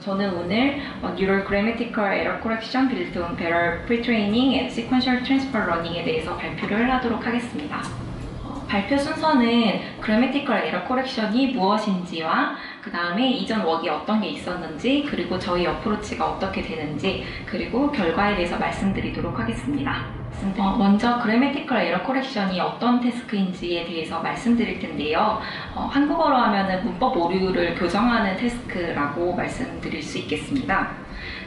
저는 오늘 Neural Grammatical Error Correction Built on Parallel Pre-training and Sequential Transfer Learning에 대해서 발표를 하도록 하겠습니다. 발표 순서는 Grammatical Error Correction이 무엇인지와 그 다음에 이전 웍이 어떤 게 있었는지, 그리고 저희 어프로치가 어떻게 되는지, 그리고 결과에 대해서 말씀드리도록 하겠습니다. 먼저 Grammatical Error Correction이 어떤 태스크인지에 대해서 말씀드릴 텐데요. 한국어로 하면은 문법 오류를 교정하는 태스크라고 말씀드릴 수 있겠습니다.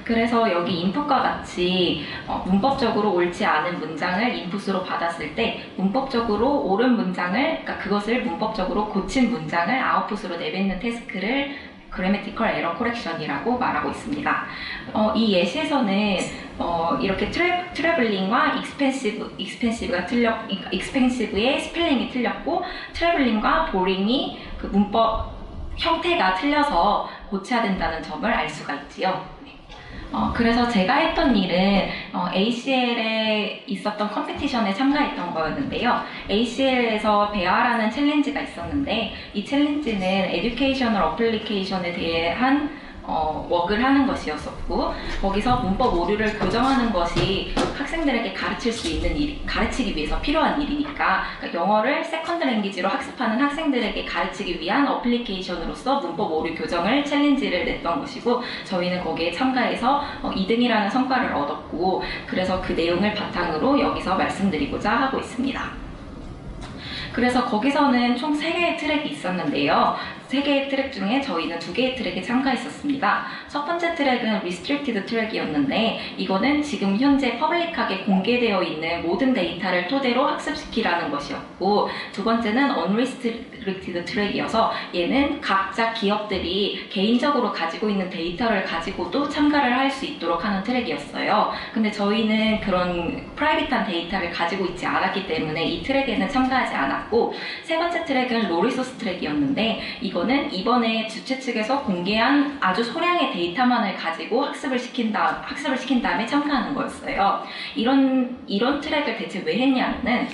그래서 여기 인풋과 같이 문법적으로 옳지 않은 문장을 인풋으로 받았을 때 문법적으로 옳은 문장을, 그러니까 그것을 문법적으로 고친 문장을 아웃풋으로 내뱉는 태스크를 Grammatical Error Correction이라고 말하고 있습니다. 이 예시에서는 이렇게 트래블링과 expensive의 스펠링이 틀렸고 트래블링과 boring이 그 문법 형태가 틀려서 고쳐야 된다는 점을 알 수가 있지요. 그래서 제가 했던 일은 ACL에 있었던 컴피티션에 참가했던 거였는데요. ACL에서 배아라는 챌린지가 있었는데 이 챌린지는 에듀케이셔널 어플리케이션에 대한 웍을 하는 것이었었고, 거기서 문법 오류를 교정하는 것이 학생들에게 가르치기 위해서 필요한 일이니까, 그러니까 영어를 세컨드 랭귀지로 학습하는 학생들에게 가르치기 위한 어플리케이션으로서 문법 오류 교정을 챌린지를 냈던 것이고, 저희는 거기에 참가해서 2등이라는 성과를 얻었고, 그래서 그 내용을 바탕으로 여기서 말씀드리고자 하고 있습니다. 그래서 거기서는 총 3개의 트랙이 있었는데요. 3개의 트랙 중에 저희는 2개의 트랙에 참가했었습니다. 첫 번째 트랙은 Restricted 트랙이었는데 이거는 지금 현재 퍼블릭하게 공개되어 있는 모든 데이터를 토대로 학습시키라는 것이었고, 두 번째는 Unrestricted 트랙이어서 얘는 각자 기업들이 개인적으로 가지고 있는 데이터를 가지고도 참가를 할 수 있도록 하는 트랙이었어요. 근데 저희는 그런 프라이빗한 데이터를 가지고 있지 않았기 때문에 이 트랙에는 참가하지 않았고, 세 번째 트랙은 Low Resource 트랙이었는데 이거는 이번에 주최 측에서 공개한 아주 소량의 데이터만을 가지고 학습을 시킨 다음에 참가하는 거였어요. 이런 트랙을 대체 왜 했냐면은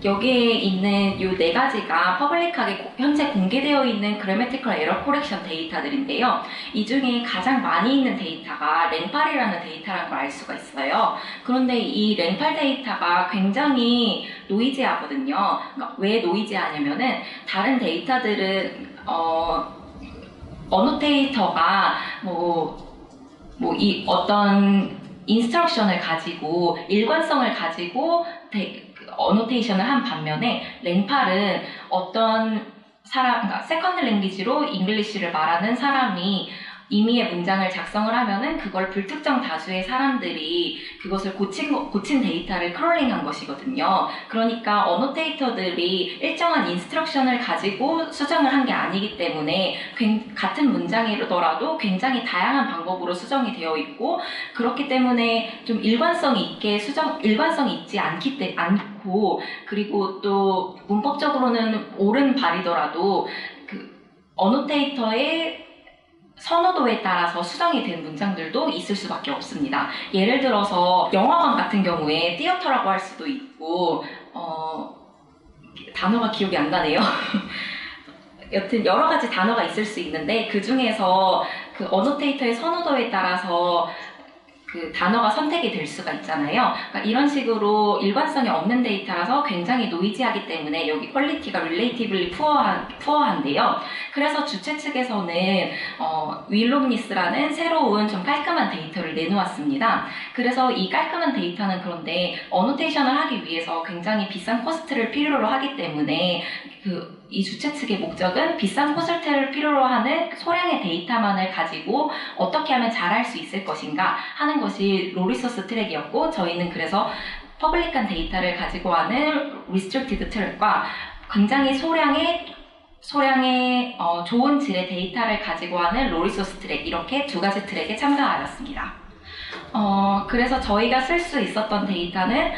여기에 있는 이 4가지가 퍼블릭하게 현재 공개되어 있는 Grammatical Error Correction 데이터들인데요. 이 중에 가장 많이 있는 데이터가 랭팔이라는 데이터라는 걸 알 수가 있어요. 그런데 이 랭팔 데이터가 굉장히 노이지하거든요. 그러니까 왜 노이지하냐면은 다른 데이터들은 어노테이터가 이 어떤 인스트럭션을 가지고 일관성을 가지고 어노테이션을 한 반면에 랭팔은 어떤 사람, 그러니까 세컨드 랭귀지로 잉글리시를 말하는 사람이 임의의 문장을 작성을 하면은 그걸 불특정 다수의 사람들이 그것을 고친 데이터를 크롤링한 것이거든요. 그러니까 어노테이터들이 일정한 인스트럭션을 가지고 수정을 한 게 아니기 때문에 같은 문장이더라도 굉장히 다양한 방법으로 수정이 되어 있고, 그렇기 때문에 좀 일관성이 있지 않고, 그리고 또 문법적으로는 옳은 발이더라도 그 어노테이터의 선호도에 따라서 수정이 된 문장들도 있을 수밖에 없습니다. 예를 들어서 영화관 같은 경우에 티어터라고 할 수도 있고, 단어가 기억이 안 나네요. 여튼 여러 가지 단어가 있을 수 있는데 그 중에서 그 어노테이터의 선호도에 따라서 그 단어가 선택이 될 수가 있잖아요. 그러니까 이런 식으로 일관성이 없는 데이터라서 굉장히 노이지하기 때문에 여기 퀄리티가 relatively poor한데요. 그래서 주최 측에서는 윌롭니스라는 새로운 좀 깔끔한 데이터를 내놓았습니다. 그래서 이 깔끔한 데이터는 그런데 어노테이션을 하기 위해서 굉장히 비싼 코스트를 필요로 하기 때문에 이 주최 측의 목적은 비싼 코스트를 필요로 하는 소량의 데이터만을 가지고 어떻게 하면 잘할 수 있을 것인가 하는 것이 로리소스 트랙이었고, 저희는 그래서 퍼블릭한 데이터를 가지고 하는 리스트릭티드 트랙과 굉장히 소량의 좋은 질의 데이터를 가지고 하는 로리소스 트랙, 이렇게 2가지 트랙에 참가하였습니다. 그래서 저희가 쓸 수 있었던 데이터는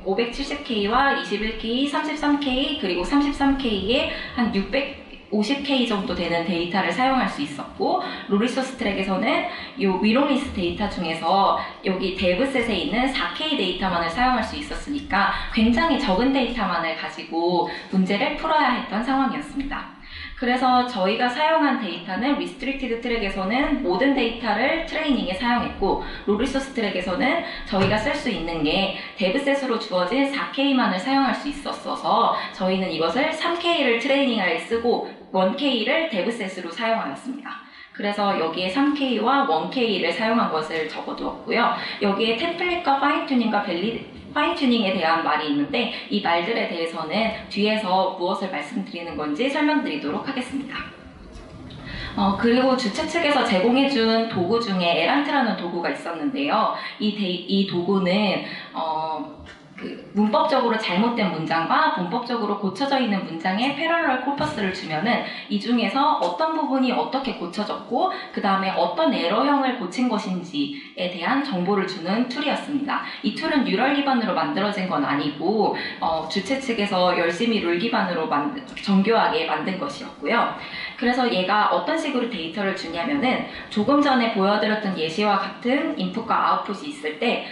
570K와 21K, 33K, 그리고 33K에 한 650K 정도 되는 데이터를 사용할 수 있었고, 로리소스 트랙에서는 이 위로니스 데이터 중에서 여기 데브셋에 있는 4K 데이터만을 사용할 수 있었으니까 굉장히 적은 데이터만을 가지고 문제를 풀어야 했던 상황이었습니다. 그래서 저희가 사용한 데이터는 리스트릭티드 트랙에서는 모든 데이터를 트레이닝에 사용했고, 로리소스 트랙에서는 저희가 쓸 수 있는 게 데브셋으로 주어진 4K만을 사용할 수 있었어서 저희는 이것을 3K를 트레이닝에 쓰고 1K를 데브셋으로 사용하였습니다. 그래서 여기에 3K와 1K를 사용한 것을 적어두었고요. 여기에 템플릿과 파인튜닝에 대한 말이 있는데 이 말들에 대해서는 뒤에서 무엇을 말씀드리는 건지 설명드리도록 하겠습니다. 그리고 주최 측에서 제공해준 도구 중에 에란트라는 도구가 있었는데요. 이 도구는 문법적으로 잘못된 문장과 문법적으로 고쳐져 있는 문장에 패러럴 코퍼스를 주면은 이 중에서 어떤 부분이 어떻게 고쳐졌고 그 다음에 어떤 에러형을 고친 것인지에 대한 정보를 주는 툴이었습니다. 이 툴은 뉴럴 기반으로 만들어진 건 아니고 주최 측에서 열심히 룰 기반으로 정교하게 만든 것이었고요. 그래서 얘가 어떤 식으로 데이터를 주냐면은 조금 전에 보여드렸던 예시와 같은 인풋과 아웃풋이 있을 때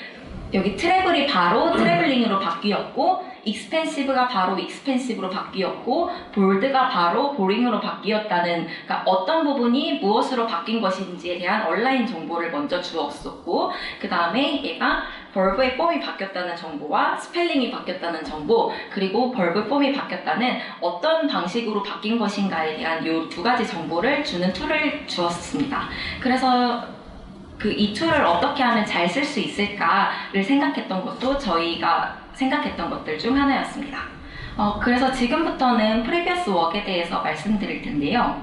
여기 트래블이 바로 트래블링으로 바뀌었고 익스펜시브가 바로 익스펜시브로 바뀌었고 볼드가 바로 보링으로 바뀌었다는, 그러니까 어떤 부분이 무엇으로 바뀐 것인지에 대한 온라인 정보를 먼저 주었었고 그 다음에 얘가 벌브의 폼이 바뀌었다는 정보와 스펠링이 바뀌었다는 정보, 그리고 벌브 폼이 바뀌었다는 어떤 방식으로 바뀐 것인가에 대한 이 두 가지 정보를 주는 툴을 주었습니다. 그래서 이 툴을 어떻게 하면 잘 쓸 수 있을까를 생각했던 것도 저희가 생각했던 것들 중 하나였습니다. 그래서 지금부터는 프리비어스 웍에 대해서 말씀드릴 텐데요.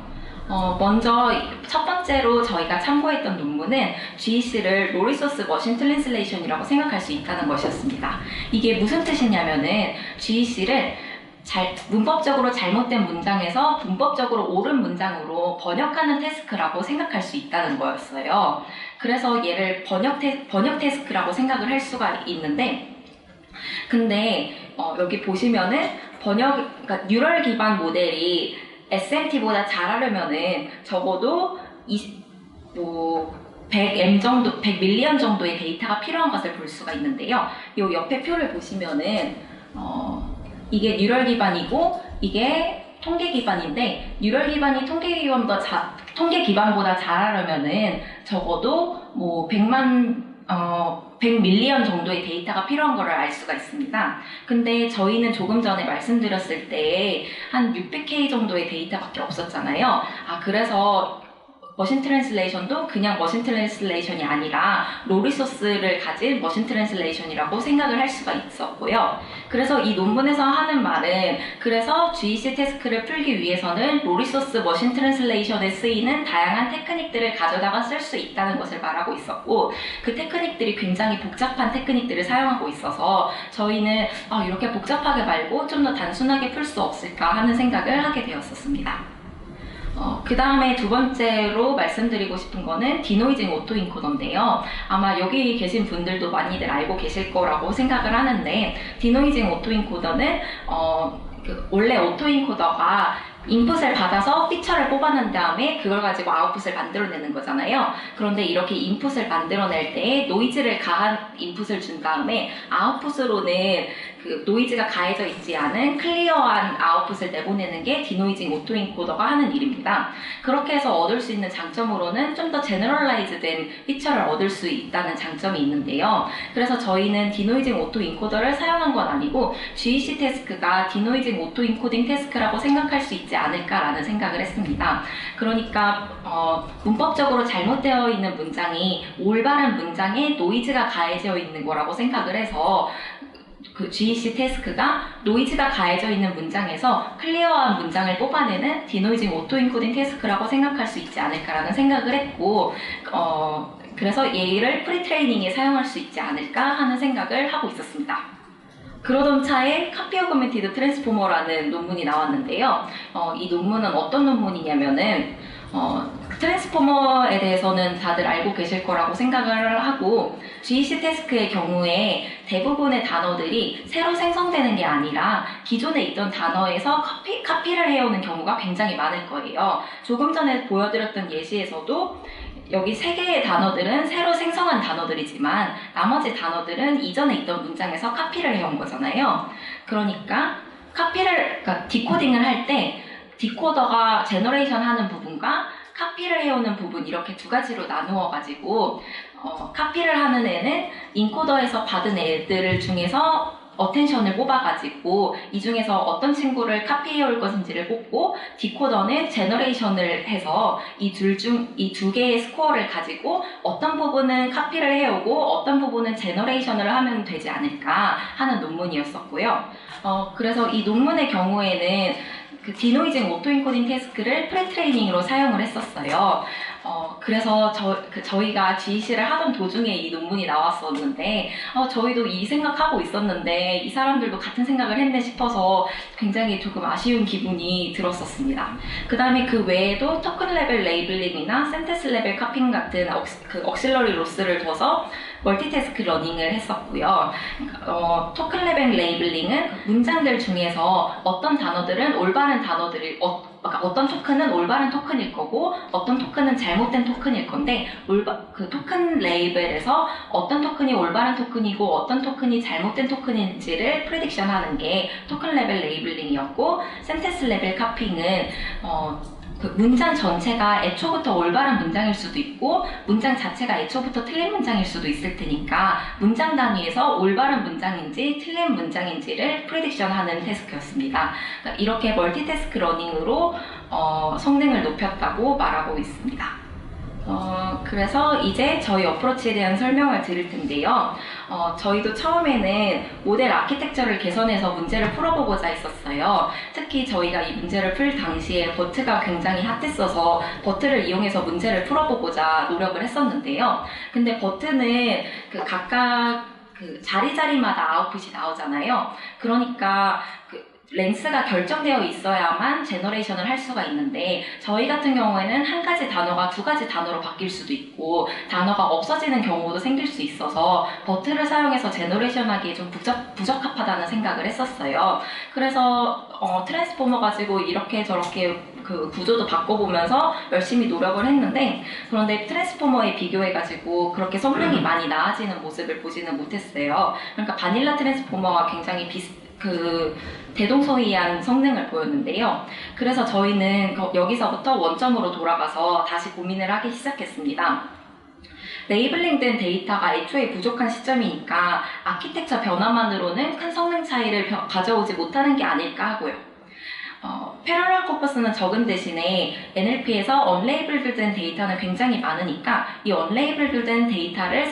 먼저 첫 번째로 저희가 참고했던 논문은 GEC를 로리소스 머신 트랜슬레이션이라고 생각할 수 있다는 것이었습니다. 이게 무슨 뜻이냐면은 GEC를 문법적으로 잘못된 문장에서 문법적으로 옳은 문장으로 번역하는 태스크라고 생각할 수 있다는 거였어요. 그래서 얘를 번역 태스크라고 생각을 할 수가 있는데, 근데 여기 보시면은 그러니까 뉴럴 기반 모델이 SMT보다 잘하려면은 적어도 100M 정도, 100밀리언 정도의 데이터가 필요한 것을 볼 수가 있는데요. 이 옆에 표를 보시면은 이게 뉴럴 기반이고 이게 통계 기반인데, 뉴럴 기반이 통계 기반보다 잘하려면은 적어도 100밀리언 정도의 데이터가 필요한 것을 알 수가 있습니다. 근데 저희는 조금 전에 말씀드렸을 때 한 600K 정도의 데이터밖에 없었잖아요. 그래서 머신 트랜슬레이션도 그냥 머신 트랜슬레이션이 아니라 로리소스를 가진 머신 트랜슬레이션이라고 생각을 할 수가 있었고요. 그래서 이 논문에서 하는 말은, 그래서 GEC 태스크를 풀기 위해서는 로리소스 머신 트랜슬레이션에 쓰이는 다양한 테크닉들을 가져다가 쓸 수 있다는 것을 말하고 있었고, 그 테크닉들이 굉장히 복잡한 테크닉들을 사용하고 있어서 저희는 이렇게 복잡하게 말고 좀 더 단순하게 풀 수 없을까 하는 생각을 하게 되었었습니다. 그 다음에 두 번째로 말씀드리고 싶은 거는 디노이징 오토인코더인데요. 아마 여기 계신 분들도 많이들 알고 계실 거라고 생각을 하는데, 디노이징 오토인코더는 원래 오토인코더가 인풋을 받아서 피처를 뽑아낸 다음에 그걸 가지고 아웃풋을 만들어내는 거잖아요. 그런데 이렇게 인풋을 만들어낼 때 노이즈를 가한 인풋을 준 다음에 아웃풋으로는 그 노이즈가 가해져 있지 않은 클리어한 아웃풋을 내보내는 게 디노이징 오토인코더가 하는 일입니다. 그렇게 해서 얻을 수 있는 장점으로는 좀 더 제너럴라이즈된 피처를 얻을 수 있다는 장점이 있는데요. 그래서 저희는 디노이징 오토인코더를 사용한 건 아니고 GEC 태스크가 디노이징 오토인코딩 태스크라고 생각할 수 있지 않을까라는 생각을 했습니다. 그러니까 문법적으로 잘못되어 있는 문장이 올바른 문장에 노이즈가 가해져 있는 거라고 생각을 해서 그 GEC 태스크가 노이즈가 가해져 있는 문장에서 클리어한 문장을 뽑아내는 디노이징 오토인코딩 태스크라고 생각할 수 있지 않을까라는 생각을 했고, 그래서 얘를 프리트레이닝에 사용할 수 있지 않을까 하는 생각을 하고 있었습니다. 그러던 차에 카피 어그멘티드 트랜스포머라는 논문이 나왔는데요. 이 논문은 어떤 논문이냐면은 트랜스포머에 대해서는 다들 알고 계실 거라고 생각을 하고, GEC 태스크의 경우에 대부분의 단어들이 새로 생성되는 게 아니라 기존에 있던 단어에서 카피를 해오는 경우가 굉장히 많을 거예요. 조금 전에 보여드렸던 예시에서도 여기 3개의 단어들은 새로 생성한 단어들이지만 나머지 단어들은 이전에 있던 문장에서 카피를 해온 거잖아요. 그러니까 디코딩을 할 때 디코더가 제너레이션 하는 부분과 카피를 해오는 부분 이렇게 두 가지로 나누어 가지고 카피를 하는 애는 인코더에서 받은 애들 중에서 어텐션을 뽑아가지고 이 중에서 어떤 친구를 카피해올 것인지를 뽑고, 디코더는 제너레이션을 해서 이 두 개의 스코어를 가지고 어떤 부분은 카피를 해오고 어떤 부분은 제너레이션을 하면 되지 않을까 하는 논문이었었고요. 그래서 이 논문의 경우에는 그 디노이징 오토인코딩 태스크를 프레트레이닝으로 사용을 했었어요. 그래서 저희가 GEC를 하던 도중에 이 논문이 나왔었는데 저희도 이 생각하고 있었는데 이 사람들도 같은 생각을 했네 싶어서 굉장히 조금 아쉬운 기분이 들었었습니다. 그 다음에 그 외에도 토큰 레벨 레이블링이나 센텐스 레벨 카핑 같은 억실러리 로스를 둬서 멀티태스크 러닝을 했었고요. 토큰 레벨 레이블링은 문장들 중에서 어떤 단어들은 올바른 단어들을 어떤 토큰은 올바른 토큰일 거고 어떤 토큰은 잘못된 토큰일 건데 그 토큰 레이블에서 어떤 토큰이 올바른 토큰이고 어떤 토큰이 잘못된 토큰인지를 프리딕션 하는 게 토큰 레벨 레이블링이었고, 센텐스 레벨 카핑은 그 문장 전체가 애초부터 올바른 문장일 수도 있고 문장 자체가 애초부터 틀린 문장일 수도 있을 테니까 문장 단위에서 올바른 문장인지 틀린 문장인지를 프리딕션 하는 태스크였습니다. 그러니까 이렇게 멀티태스크 러닝으로 성능을 높였다고 말하고 있습니다. 그래서 이제 저희 어프로치에 대한 설명을 드릴 텐데요. 저희도 처음에는 모델 아키텍처를 개선해서 문제를 풀어보고자 했었어요. 특히 저희가 이 문제를 풀 당시에 버트가 굉장히 핫했어서 버트를 이용해서 문제를 풀어보고자 노력을 했었는데요. 근데 버트는 각각 자리마다 아웃풋이 나오잖아요. 그러니까 랭스가 결정되어 있어야만 제너레이션을 할 수가 있는데 저희 같은 경우에는 한 가지 단어가 두 가지 단어로 바뀔 수도 있고 단어가 없어지는 경우도 생길 수 있어서 버트를 사용해서 제너레이션하기에 좀 부적합하다는 생각을 했었어요. 그래서 트랜스포머 가지고 이렇게 저렇게 그 구조도 바꿔보면서 열심히 노력을 했는데, 그런데 트랜스포머에 비교해가지고 그렇게 성능이 많이 나아지는 모습을 보지는 못했어요. 그러니까 바닐라 트랜스포머와 굉장히 대동소이한 성능을 보였는데요. 그래서 저희는 여기서부터 원점으로 돌아가서 다시 고민을 하기 시작했습니다. 레이블링된 데이터가 애초에 부족한 시점이니까 아키텍처 변화만으로는 큰 성능 차이를 가져오지 못하는 게 아닐까 하고요. 패러럴 코퍼스는 적은 대신에 NLP에서 언레이블드 된 데이터는 굉장히 많으니까 이 언레이블드 된 데이터를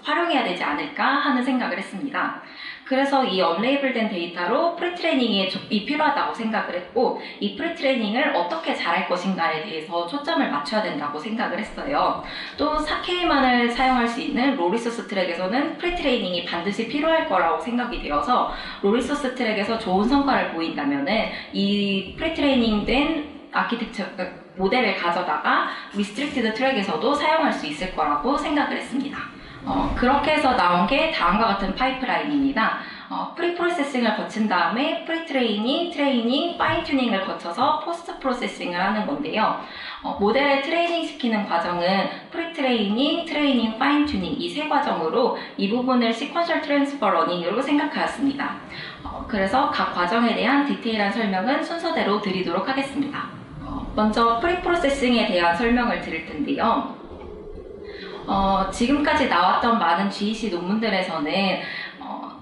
활용해야 되지 않을까 하는 생각을 했습니다. 그래서 이 언레이블된 데이터로 프리트레이닝이 필요하다고 생각을 했고, 이 프리트레이닝을 어떻게 잘할 것인가에 대해서 초점을 맞춰야 된다고 생각을 했어요. 또 4K만을 사용할 수 있는 로리소스 트랙에서는 프리트레이닝이 반드시 필요할 거라고 생각이 되어서 로리소스 트랙에서 좋은 성과를 보인다면은 이 프리트레이닝 된 아키텍처 모델을 가져다가 리스트릭티드 트랙에서도 사용할 수 있을 거라고 생각을 했습니다. 그렇게 해서 나온 게 다음과 같은 파이프라인입니다. 프리 프로세싱을 거친 다음에 프리 트레이닝, 트레이닝, 파인 튜닝을 거쳐서 포스트 프로세싱을 하는 건데요. 모델을 트레이닝 시키는 과정은 프리 트레이닝, 트레이닝, 파인 튜닝 이 세 과정으로 이 부분을 시퀀셜 트랜스퍼 러닝으로 생각하였습니다. 그래서 각 과정에 대한 디테일한 설명은 순서대로 드리도록 하겠습니다. 먼저 프리 프로세싱에 대한 설명을 드릴 텐데요. 지금까지 나왔던 많은 GEC 논문들에서는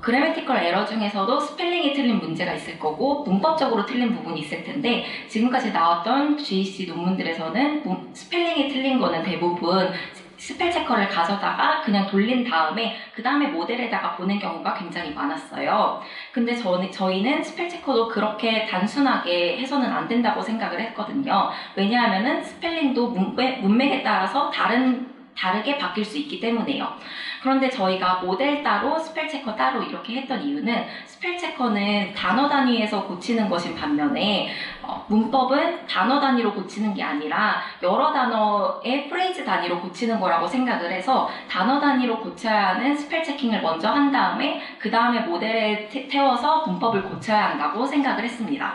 그래매티컬 에러 중에서도 스펠링이 틀린 문제가 있을 거고 문법적으로 틀린 부분이 있을 텐데, 지금까지 나왔던 GEC 논문들에서는 스펠링이 틀린 거는 대부분 스펠 체커를 가져다가 그냥 돌린 다음에 그 다음에 모델에다가 보낸 경우가 굉장히 많았어요. 근데 저희는 스펠 체커도 그렇게 단순하게 해서는 안 된다고 생각을 했거든요. 왜냐하면은 스펠링도 문맥에 따라서 다르게 바뀔 수 있기 때문에요. 그런데 저희가 모델 따로, 스펠 체커 따로 이렇게 했던 이유는 스펠 체커는 단어 단위에서 고치는 것인 반면에 문법은 단어 단위로 고치는 게 아니라 여러 단어의 프레이즈 단위로 고치는 거라고 생각을 해서 단어 단위로 고쳐야 하는 스펠 체킹을 먼저 한 다음에 그 다음에 모델에 태워서 문법을 고쳐야 한다고 생각을 했습니다.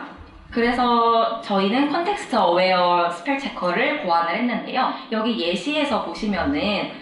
그래서 저희는 컨텍스트 어웨어 스펠 체커를 고안을 했는데요. 여기 예시에서 보시면은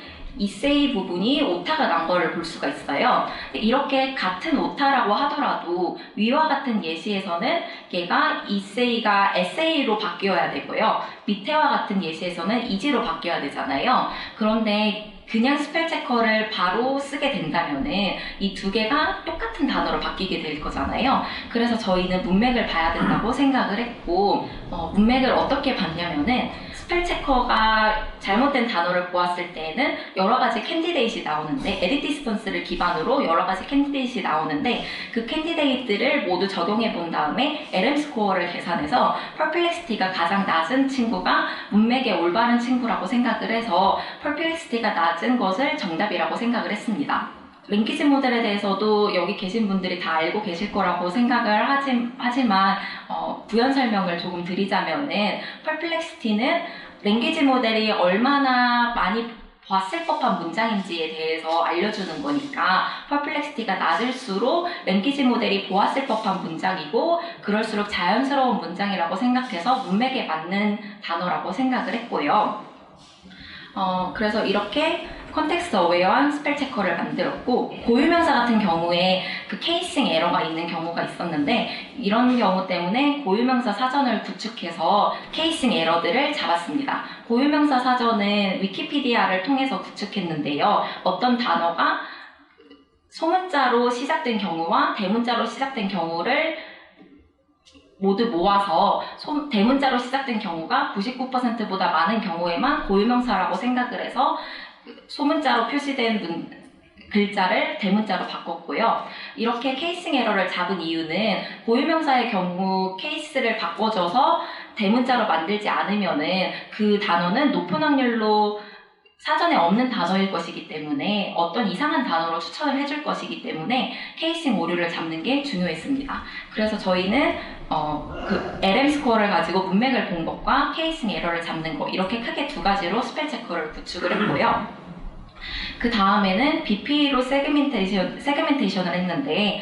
이세이 부분이 오타가 난 거를 볼 수가 있어요. 이렇게 같은 오타라고 하더라도 위와 같은 예시에서는 얘가 이세이가 에세이로 바뀌어야 되고요. 밑에와 같은 예시에서는 이지로 바뀌어야 되잖아요. 그런데 그냥 스펠 체커를 바로 쓰게 된다면은 이 두 개가 똑같은 단어로 바뀌게 될 거잖아요. 그래서 저희는 문맥을 봐야 된다고 생각을 했고, 문맥을 어떻게 봤냐면은 스펠 체커가 잘못된 단어를 보았을 때에는 여러 가지 캔디데이트가 나오는데, 에딧 디스턴스를 기반으로 여러 가지 캔디데이트가 나오는데, 그 캔디데이트를 모두 적용해 본 다음에 LM 스코어를 계산해서 퍼플렉시티가 가장 낮은 친구가 문맥에 올바른 친구라고 생각을 해서 퍼플렉시티가 낮은 것을 정답이라고 생각을 했습니다. 랭귀지 모델에 대해서도 여기 계신 분들이 다 알고 계실 거라고 생각을 하지만 부연 설명을 조금 드리자면은 퍼플렉시티는 랭귀지 모델이 얼마나 많이 봤을 법한 문장인지에 대해서 알려주는 거니까 퍼플렉시티가 낮을수록 랭귀지 모델이 보았을 법한 문장이고 그럴수록 자연스러운 문장이라고 생각해서 문맥에 맞는 단어라고 생각을 했고요. 그래서 이렇게 컨텍스트 어웨어한 스펠 체커를 만들었고, 고유명사 같은 경우에 그 케이싱 에러가 있는 경우가 있었는데 이런 경우 때문에 고유명사 사전을 구축해서 케이싱 에러들을 잡았습니다. 고유명사 사전은 위키피디아를 통해서 구축했는데요. 어떤 단어가 소문자로 시작된 경우와 대문자로 시작된 경우를 모두 모아서 대문자로 시작된 경우가 99%보다 많은 경우에만 고유명사라고 생각을 해서 소문자로 표시된 글자를 대문자로 바꿨고요. 이렇게 케이싱 에러를 잡은 이유는 고유명사의 경우 케이스를 바꿔줘서 대문자로 만들지 않으면은 그 단어는 높은 확률로 사전에 없는 단어일 것이기 때문에 어떤 이상한 단어로 추천을 해줄 것이기 때문에 케이싱 오류를 잡는 게 중요했습니다. 그래서 저희는 그 LM 스코어를 가지고 문맥을 본 것과 케이싱 에러를 잡는 거 이렇게 크게 두 가지로 스펠 체커를 구축을 했고요. 그 다음에는 BP로 세그멘테이션을 했는데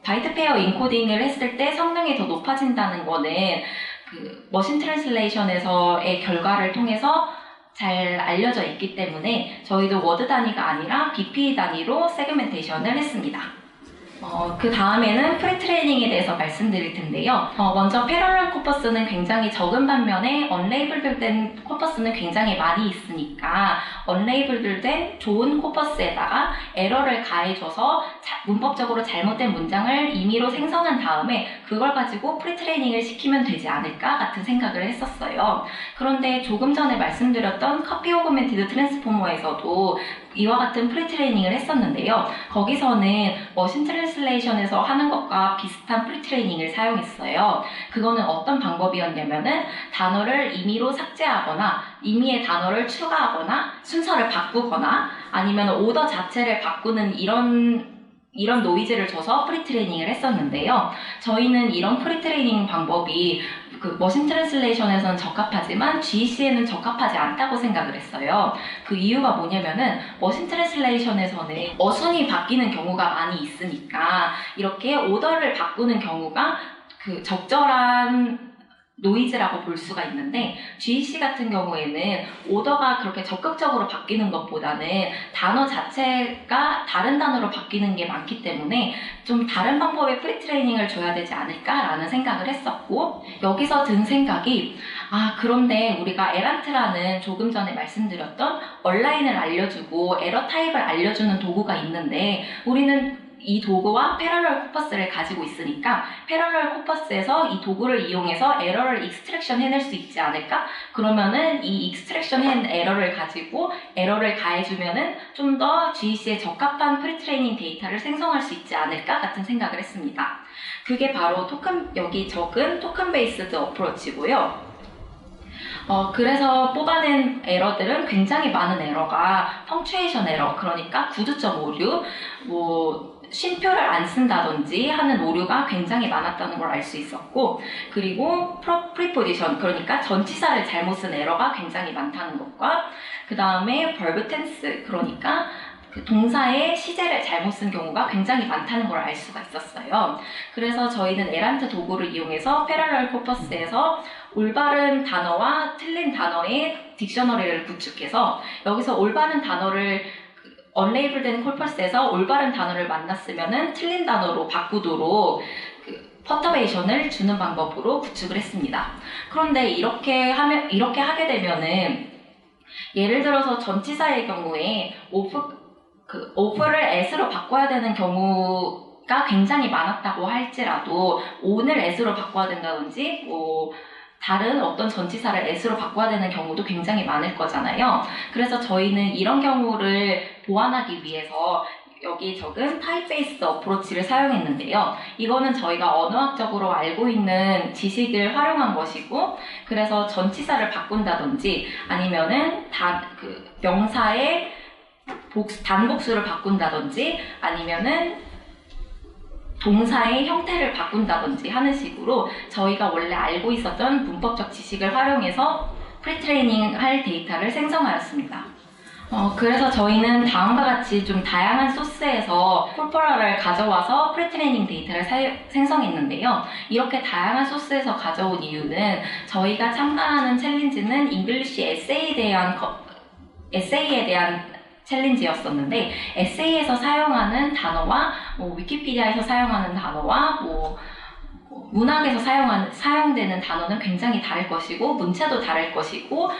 바이트 페어 인코딩을 했을 때 성능이 더 높아진다는 거는 그 머신 트랜슬레이션에서의 결과를 통해서 잘 알려져 있기 때문에 저희도 워드 단위가 아니라 BP 단위로 세그멘테이션을 했습니다. 그 다음에는 프리트레이닝에 대해서 말씀드릴 텐데요. 먼저 패러럴 코퍼스는 굉장히 적은 반면에 언레이블드된 코퍼스는 굉장히 많이 있으니까 언레이블드된 좋은 코퍼스에다가 에러를 가해줘서 문법적으로 잘못된 문장을 임의로 생성한 다음에 그걸 가지고 프리트레이닝을 시키면 되지 않을까 같은 생각을 했었어요. 그런데 조금 전에 말씀드렸던 커피 오그멘티드 트랜스포머에서도 이와 같은 프리트레이닝을 했었는데요. 거기서는 머신 트랜슬레이션에서 하는 것과 비슷한 프리트레이닝을 사용했어요. 그거는 어떤 방법이었냐면은 단어를 임의로 삭제하거나 임의의 단어를 추가하거나 순서를 바꾸거나 아니면 오더 자체를 바꾸는 이런 노이즈를 줘서 프리트레이닝을 했었는데요. 저희는 이런 프리트레이닝 방법이 그 머신 트랜슬레이션에서는 적합하지만 GC에는 적합하지 않다고 생각을 했어요. 그 이유가 뭐냐면은 머신 트랜슬레이션에서는 어순이 바뀌는 경우가 많이 있으니까 이렇게 오더를 바꾸는 경우가 그 적절한 노이즈라고 볼 수가 있는데 GC 같은 경우에는 오더가 그렇게 적극적으로 바뀌는 것보다는 단어 자체가 다른 단어로 바뀌는 게 많기 때문에 좀 다른 방법의 프리트레이닝을 줘야 되지 않을까라는 생각을 했었고 여기서 든 생각이 그런데 우리가 에란트라는 조금 전에 말씀드렸던 얼라인을 알려주고 에러 타입을 알려주는 도구가 있는데 우리는 이 도구와 패러럴 코퍼스를 가지고 있으니까 패러럴 코퍼스에서 이 도구를 이용해서 에러를 익스트랙션 해낼 수 있지 않을까? 그러면은 이 익스트랙션 한 에러를 가지고 에러를 가해주면은 좀 더 GC에 적합한 프리트레이닝 데이터를 생성할 수 있지 않을까? 같은 생각을 했습니다. 그게 바로 여기 적은 토큰 베이스드 어프로치고요. 그래서 뽑아낸 에러들은 굉장히 많은 에러가 펑추에이션 에러, 그러니까 구두점 오류, 쉼표를 안 쓴다든지 하는 오류가 굉장히 많았다는 걸 알 수 있었고 그리고 프리포지션, 그러니까 전치사를 잘못 쓴 에러가 굉장히 많다는 것과 그 다음에 벌브 텐스, 그러니까 그 동사의 시제를 잘못 쓴 경우가 굉장히 많다는 걸 알 수가 있었어요. 그래서 저희는 에란트 도구를 이용해서 패러럴 코퍼스에서 올바른 단어와 틀린 단어의 딕셔너리를 구축해서 여기서 올바른 단어를 언레이블된 코퍼스에서 올바른 단어를 만났으면은 틀린 단어로 바꾸도록 퍼터베이션을 주는 방법으로 구축을 했습니다. 그런데 이렇게 하게 되면은 예를 들어서 전치사의 경우에 of를 as로 바꿔야 되는 경우가 굉장히 많았다고 할지라도 o는 as로 바꿔야 된다든지 다른 어떤 전치사를 as로 바꿔야 되는 경우도 굉장히 많을 거잖아요. 그래서 저희는 이런 경우를 보완하기 위해서 여기 적은 타입-베이스드 어프로치를 사용했는데요. 이거는 저희가 언어학적으로 알고 있는 지식을 활용한 것이고, 그래서 전치사를 바꾼다든지 아니면은 명사의 단복수를 바꾼다든지 아니면은 동사의 형태를 바꾼다든지 하는 식으로 저희가 원래 알고 있었던 문법적 지식을 활용해서 프리트레이닝 할 데이터를 생성하였습니다. 그래서 저희는 다음과 같이 좀 다양한 소스에서 콜포럴을 가져와서 프리트레이닝 데이터를 생성했는데요. 이렇게 다양한 소스에서 가져온 이유는 저희가 참가하는 챌린지는 잉글리시 에세이에 대한 챌린지였었는데, 에세이에서 사용하는 단어와 위키피디아에서 사용하는 단어와 문학에서 사용되는 단어는 굉장히 다를 것이고 문체도 다를 것이고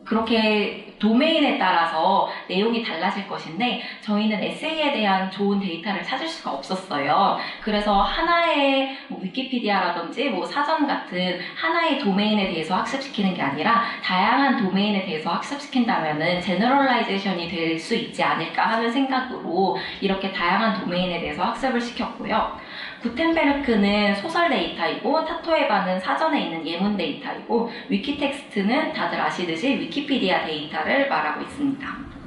그렇게 도메인에 따라서 내용이 달라질 것인데 저희는 에세이에 대한 좋은 데이터를 찾을 수가 없었어요. 그래서 하나의 위키피디아라든지 사전 같은 하나의 도메인에 대해서 학습시키는 게 아니라 다양한 도메인에 대해서 학습시킨다면은 제너럴라이제이션이 될 수 있지 않을까 하는 생각으로 이렇게 다양한 도메인에 대해서 학습을 시켰고요. 구텐베르크는 소설 데이터이고 타토에바는 사전에 있는 예문 데이터이고 위키텍스트는 다들 아시듯이 위키피디아 데이터를 말하고 있습니다.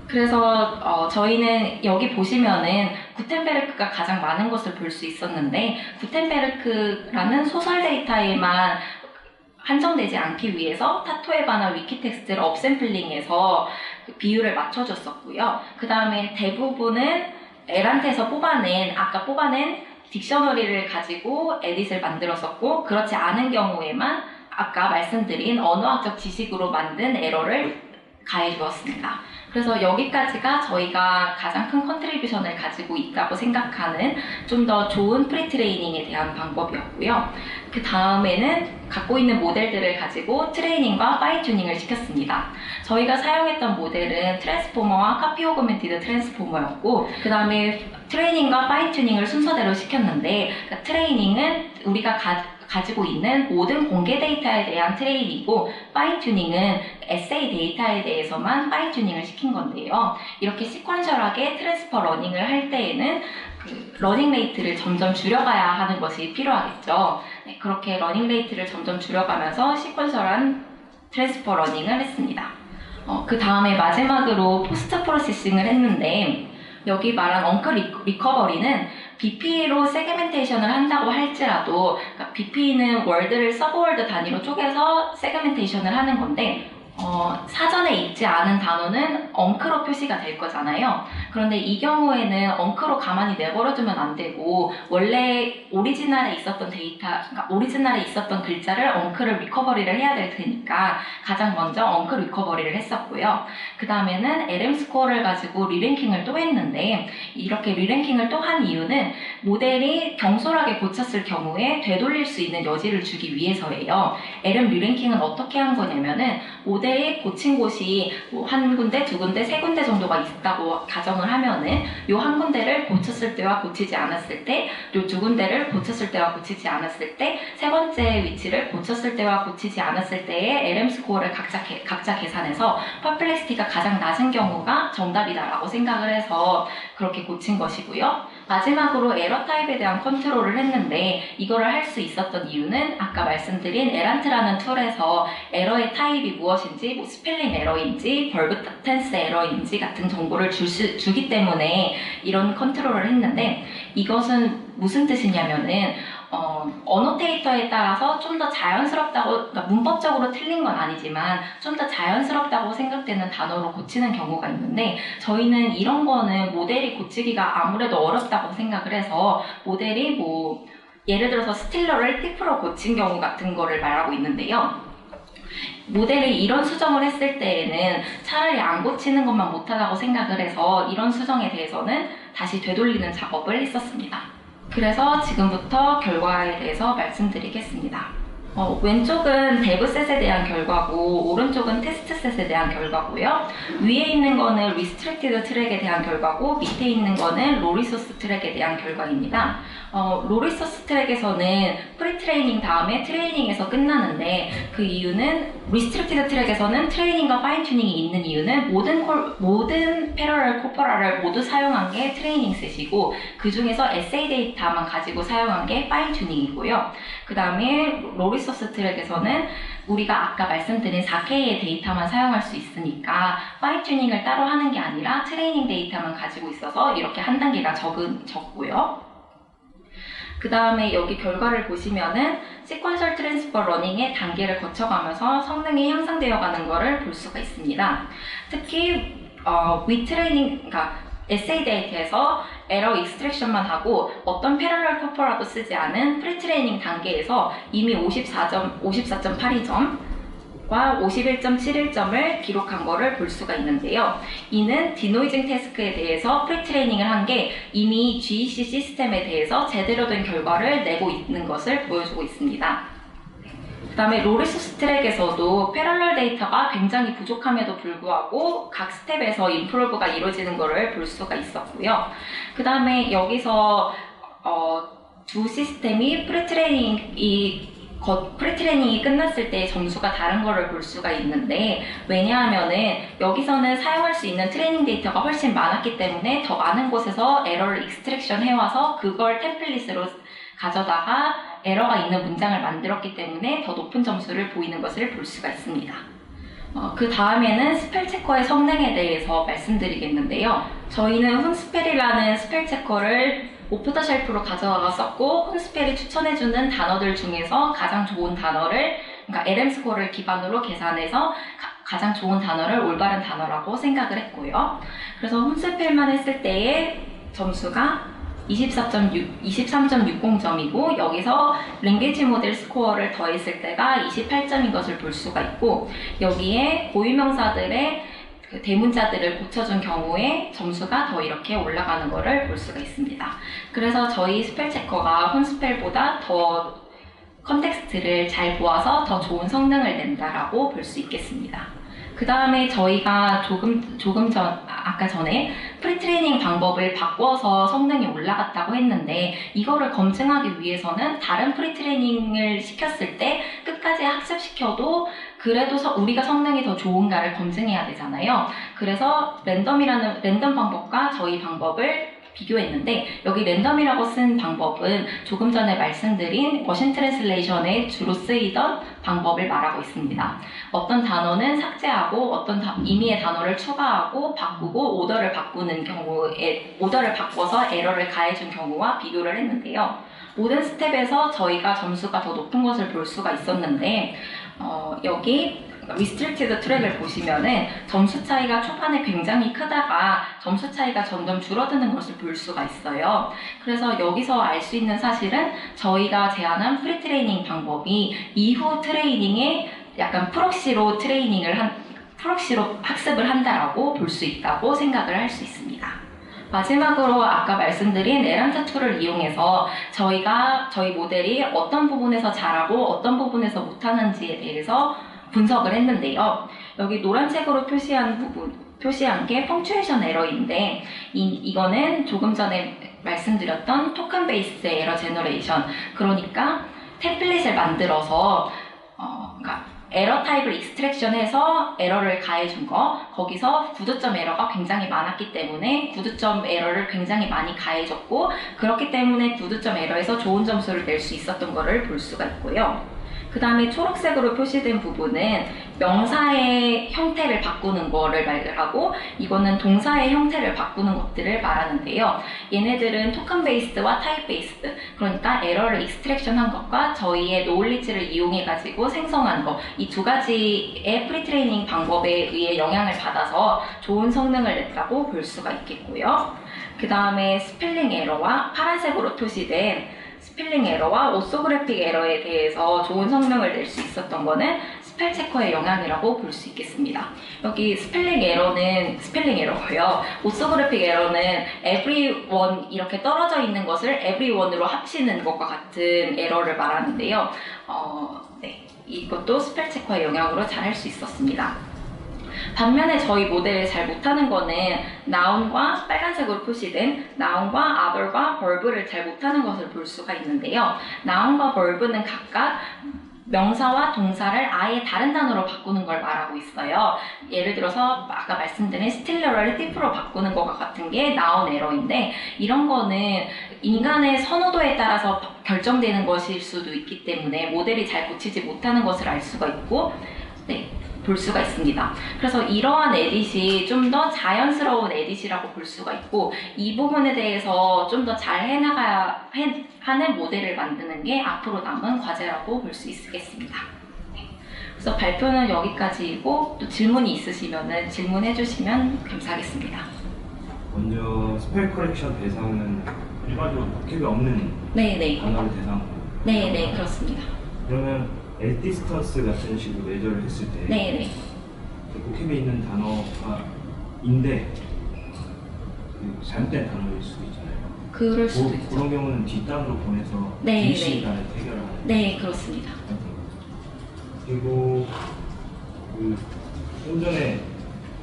그래서 저희는 여기 보시면은 구텐베르크가 가장 많은 것을 볼 수 있었는데 구텐베르크라는 소설 데이터에만 한정되지 않기 위해서 타토에바나 위키텍스트를 업샘플링해서 비율을 맞춰줬었고요. 그 다음에 대부분은 에란트에서 아까 뽑아낸 딕셔너리를 가지고 에딧을 만들었었고 그렇지 않은 경우에만 아까 말씀드린 언어학적 지식으로 만든 에러를 가해 주었습니다. 그래서 여기까지가 저희가 가장 큰 컨트리뷰션을 가지고 있다고 생각하는 좀 더 좋은 프리트레이닝에 대한 방법이었고요. 그 다음에는 갖고 있는 모델들을 가지고 트레이닝과 파인 튜닝을 시켰습니다. 저희가 사용했던 모델은 트랜스포머와 카피 오그멘티드 트랜스포머였고 그 다음에 트레이닝과 파인 튜닝을 순서대로 시켰는데 트레이닝은 우리가 가지고 있는 모든 공개 데이터에 대한 트레이닝이고 파인 튜닝은 에세이 데이터에 대해서만 파인 튜닝을 시킨 건데요. 이렇게 시퀀셜하게 트랜스퍼 러닝을 할 때에는 러닝 레이트를 점점 줄여가야 하는 것이 필요하겠죠. 네, 그렇게 러닝 레이트를 점점 줄여가면서 시퀀셜한 트랜스퍼 러닝을 했습니다. 그 다음에 마지막으로 포스트 프로세싱을 했는데 여기 말한 엉클 리커버리는 BP로 세그멘테이션을 한다고 할지라도 그러니까 BP는 월드를 서브월드 단위로 쪼개서 세그멘테이션을 하는 건데 사전에 있지 않은 단어는 엉크로 표시가 될 거잖아요. 그런데 이 경우에는 엉크로 가만히 내버려두면 안 되고 원래 오리지널에 있었던 그러니까 오리지널에 있었던 글자를 엉크를 리커버리를 해야 될 테니까 가장 먼저 엉크 리커버리를 했었고요. 그 다음에는 LM 스코어를 가지고 리랭킹을 또 했는데 이렇게 리랭킹을 또 한 이유는 모델이 경솔하게 고쳤을 경우에 되돌릴 수 있는 여지를 주기 위해서예요. LM 리랭킹은 어떻게 한 거냐면은 모델이 고친 곳이 한 군데, 두 군데, 세 군데 정도가 있다고 가정을 하면은 요 한 군데를 고쳤을 때와 고치지 않았을 때, 요 두 군데를 고쳤을 때와 고치지 않았을 때, 세 번째 위치를 고쳤을 때와 고치지 않았을 때의 LM 스코어를 각자 계산해서 퍼플렉시티가 가장 낮은 경우가 정답이다라고 생각을 해서 그렇게 고친 것이고요. 마지막으로 에러 타입에 대한 컨트롤을 했는데 이거를 할 수 있었던 이유는 아까 말씀드린 에란트라는 툴에서 에러의 타입이 무엇인지 스펠링 에러인지 벌브 텐스 에러인지 같은 정보를 주기 때문에 이런 컨트롤을 했는데 이것은 무슨 뜻이냐면은 어노테이터에 따라서 좀 더 자연스럽다고, 그러니까 문법적으로 틀린 건 아니지만 좀 더 자연스럽다고 생각되는 단어로 고치는 경우가 있는데, 저희는 이런 거는 모델이 고치기가 아무래도 어렵다고 생각을 해서 모델이 뭐 예를 들어서 스틸러를 팁으로 고친 경우 같은 거를 말하고 있는데요. 모델이 이런 수정을 했을 때에는 차라리 안 고치는 것만 못하다고 생각을 해서 이런 수정에 대해서는 다시 되돌리는 작업을 했었습니다. 그래서 지금부터 결과에 대해서 말씀드리겠습니다. 왼쪽은 데브셋에 대한 결과고 오른쪽은 테스트셋에 대한 결과고요. 위에 있는 거는 리스트릭티드 트랙에 대한 결과고 밑에 있는 거는 로리소스 트랙에 대한 결과입니다. 로리소스 트랙에서는 프리트레이닝 다음에 트레이닝에서 끝나는데, 그 이유는 리스트릭티드 트랙에서는 트레이닝과 파인튜닝이 있는 이유는 모든 패러럴 코퍼럴을 모두 사용한 게 트레이닝 셋이고, 그 중에서 에세이 데이터만 가지고 사용한 게 파인튜닝이고요. 그 다음에 로리소스 트랙에서는 우리가 아까 말씀드린 4K의 데이터만 사용할 수 있으니까 파인튜닝을 따로 하는 게 아니라 트레이닝 데이터만 가지고 있어서 이렇게 한 단계가 적고요. 그 다음에 여기 결과를 보시면은 시퀀셜 트랜스퍼 러닝의 단계를 거쳐가면서 성능이 향상되어 가는 것을 볼 수가 있습니다. 특히 위트레이닝, 그러니까 에세이 데이터에서 에러 익스트랙션만 하고 어떤 패러럴 커퍼라도 쓰지 않은 프리트레이닝 단계에서 이미 54.82점 과 51.71점을 기록한 거를 볼 수가 있는데요. 이는 디노이징 태스크에 대해서 프리트레이닝을 한 게 이미 GEC 시스템에 대해서 제대로 된 결과를 내고 있는 것을 보여주고 있습니다. 그 다음에 로리소스 트랙에서도 패럴럴 데이터가 굉장히 부족함에도 불구하고 각 스텝에서 임프루브가 이루어지는 것을 볼 수가 있었고요. 그 다음에 여기서 두 시스템이 프리트레이닝이 끝났을 때 점수가 다른 거를 볼 수가 있는데, 왜냐하면은 여기서는 사용할 수 있는 트레이닝 데이터가 훨씬 많았기 때문에 더 많은 곳에서 에러를 익스트랙션 해와서 그걸 템플릿으로 가져다가 에러가 있는 문장을 만들었기 때문에 더 높은 점수를 보이는 것을 볼 수가 있습니다. 그 다음에는 스펠 체커의 성능에 대해서 말씀드리겠는데요. 저희는 훈스펠이라는 스펠 체커를 오프 더 쉘프로 가져다가 썼고, 훈스펠이 추천해주는 단어들 중에서 가장 좋은 단어를, 그러니까 LM 스코어를 기반으로 계산해서 가장 좋은 단어를 올바른 단어라고 생각을 했고요. 그래서 훈스펠만 했을 때의 점수가 23.60점이고 여기서 랭귀지 모델 스코어를 더했을 때가 28점인 것을 볼 수가 있고, 여기에 고유명사들의 그 대문자들을 고쳐준 경우에 점수가 더 이렇게 올라가는 것을 볼 수가 있습니다. 그래서 저희 스펠 체커가 혼스펠보다 더 컨텍스트를 잘 보아서 더 좋은 성능을 낸다라고 볼 수 있겠습니다. 그 다음에 저희가 아까 전에 프리트레이닝 방법을 바꿔서 성능이 올라갔다고 했는데, 이거를 검증하기 위해서는 다른 프리트레이닝을 시켰을 때 끝까지 학습시켜도 그래도 우리가 성능이 더 좋은가를 검증해야 되잖아요. 그래서 랜덤 방법과 저희 방법을 비교했는데, 여기 랜덤이라고 쓴 방법은 조금 전에 말씀드린 머신 트랜슬레이션에 주로 쓰이던 방법을 말하고 있습니다. 어떤 단어는 삭제하고 어떤 임의의 단어를 추가하고 바꾸고 오더를 바꿔서 에러를 가해준 경우와 비교를 했는데요. 모든 스텝에서 저희가 점수가 더 높은 것을 볼 수가 있었는데, 여기 리스트릭티드 트랙을 보시면은 점수 차이가 초반에 굉장히 크다가 점수 차이가 점점 줄어드는 것을 볼 수가 있어요. 그래서 여기서 알 수 있는 사실은 저희가 제안한 프리트레이닝 방법이 이후 트레이닝에 약간 프록시로 학습을 한다라고 볼 수 있다고 생각을 할 수 있습니다. 마지막으로 아까 말씀드린 에란트 툴을 이용해서 저희 모델이 어떤 부분에서 잘하고 어떤 부분에서 못하는지에 대해서 분석을 했는데요. 여기 노란색으로 표시한 게 펑츄에이션 에러인데, 이거는 조금 전에 말씀드렸던 토큰 베이스 에러 제너레이션, 그러니까 템플릿을 만들어서 그러니까 에러 타입을 익스트랙션해서 에러를 가해준 거, 거기서 구두점 에러가 굉장히 많았기 때문에 구두점 에러를 굉장히 많이 가해줬고, 그렇기 때문에 구두점 에러에서 좋은 점수를 낼 수 있었던 거를 볼 수가 있고요. 그 다음에 초록색으로 표시된 부분은 명사의 형태를 바꾸는 거를 말하고 이거는 동사의 형태를 바꾸는 것들을 말하는데요. 얘네들은 토큰 베이스드와 타입 베이스드, 그러니까 에러를 익스트랙션 한 것과 저희의 노울리지를 이용해 가지고 생성한 거, 이 두 가지의 프리트레이닝 방법에 의해 영향을 받아서 좋은 성능을 냈다고 볼 수가 있겠고요. 그 다음에 스펠링 에러와 파란색으로 표시된 스펠링 에러와 오소그래픽 에러에 대해서 좋은 성능을 낼 수 있었던 거는 스펠 체커의 영향이라고 볼 수 있겠습니다. 여기 스펠링 에러는 스펠링 에러고요. 오소그래픽 에러는 everyone 이렇게 떨어져 있는 것을 everyone으로 합치는 것과 같은 에러를 말하는데요. 네, 이것도 스펠 체커의 영향으로 잘 할 수 있었습니다. 반면에 저희 모델을 잘 못하는 거는 noun과 빨간색으로 표시된 noun과 other과 verb를 잘 못하는 것을 볼 수가 있는데요. noun과 verb는 각각 명사와 동사를 아예 다른 단어로 바꾸는 걸 말하고 있어요. 예를 들어서 아까 말씀드린 스틸러를 팁으로 바꾸는 것과 같은 게 noun 에러인데, 이런 거는 인간의 선호도에 따라서 결정되는 것일 수도 있기 때문에 모델이 잘 고치지 못하는 것을 알 수가 있고, 네, 볼 수가 있습니다. 그래서 이러한 에딧이 좀 더 자연스러운 에딧이라고 볼 수가 있고, 이 부분에 대해서 좀 더 잘 해나가야 하는 모델을 만드는 게 앞으로 남은 과제라고 볼 수 있겠습니다. 네. 그래서 발표는 여기까지이고, 또 질문이 있으시면 질문해 주시면 감사하겠습니다. 먼저 스펠 커렉션 대상은 일반적으로 복합이 없는 네네. 단어를 대상으로. 네네, 그렇습니다. 그러면 앳디스턴스 같은 식으로 메저를 했을 때 네네. 복합에 있는 단어가인데 잘못된 단어일 수도 있잖아요. 그럴 수도 있죠. 그런 경우는 뒷단으로 보내서 네, 뒷시간에 해결하는. 네, 그렇습니다. 그리고 좀 전에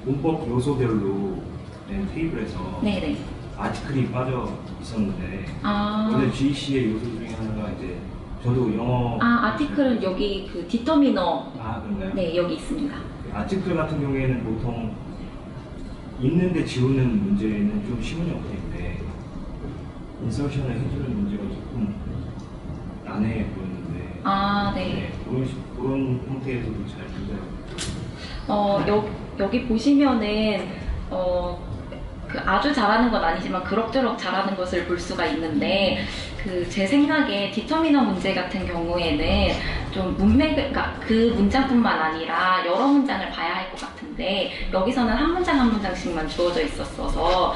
문법 요소별로 낸 테이블에서 네네. 아티클이 빠져 있었는데, 아. 원래 GC의 요소 중에 하나가 이제 저도 영어. 아티클은 여기 그 디터미너. 그런가요? 네, 여기 있습니다. 아티클 같은 경우에는 보통 있는데 지우는 문제는 좀 쉬운 형태인데 인서션을 해주는 문제가 조금 난해해 보이는데. 네. 그런 형태에서도 잘 문제가. 여기 보시면은 그 아주 잘하는 건 아니지만 그럭저럭 잘하는 것을 볼 수가 있는데, 제 생각에 디터미너 문제 같은 경우에는 좀 그러니까 그 문장뿐만 아니라 여러 문장을 봐야 할 것 같은데, 여기서는 한 문장 한 문장씩만 주어져 있었어서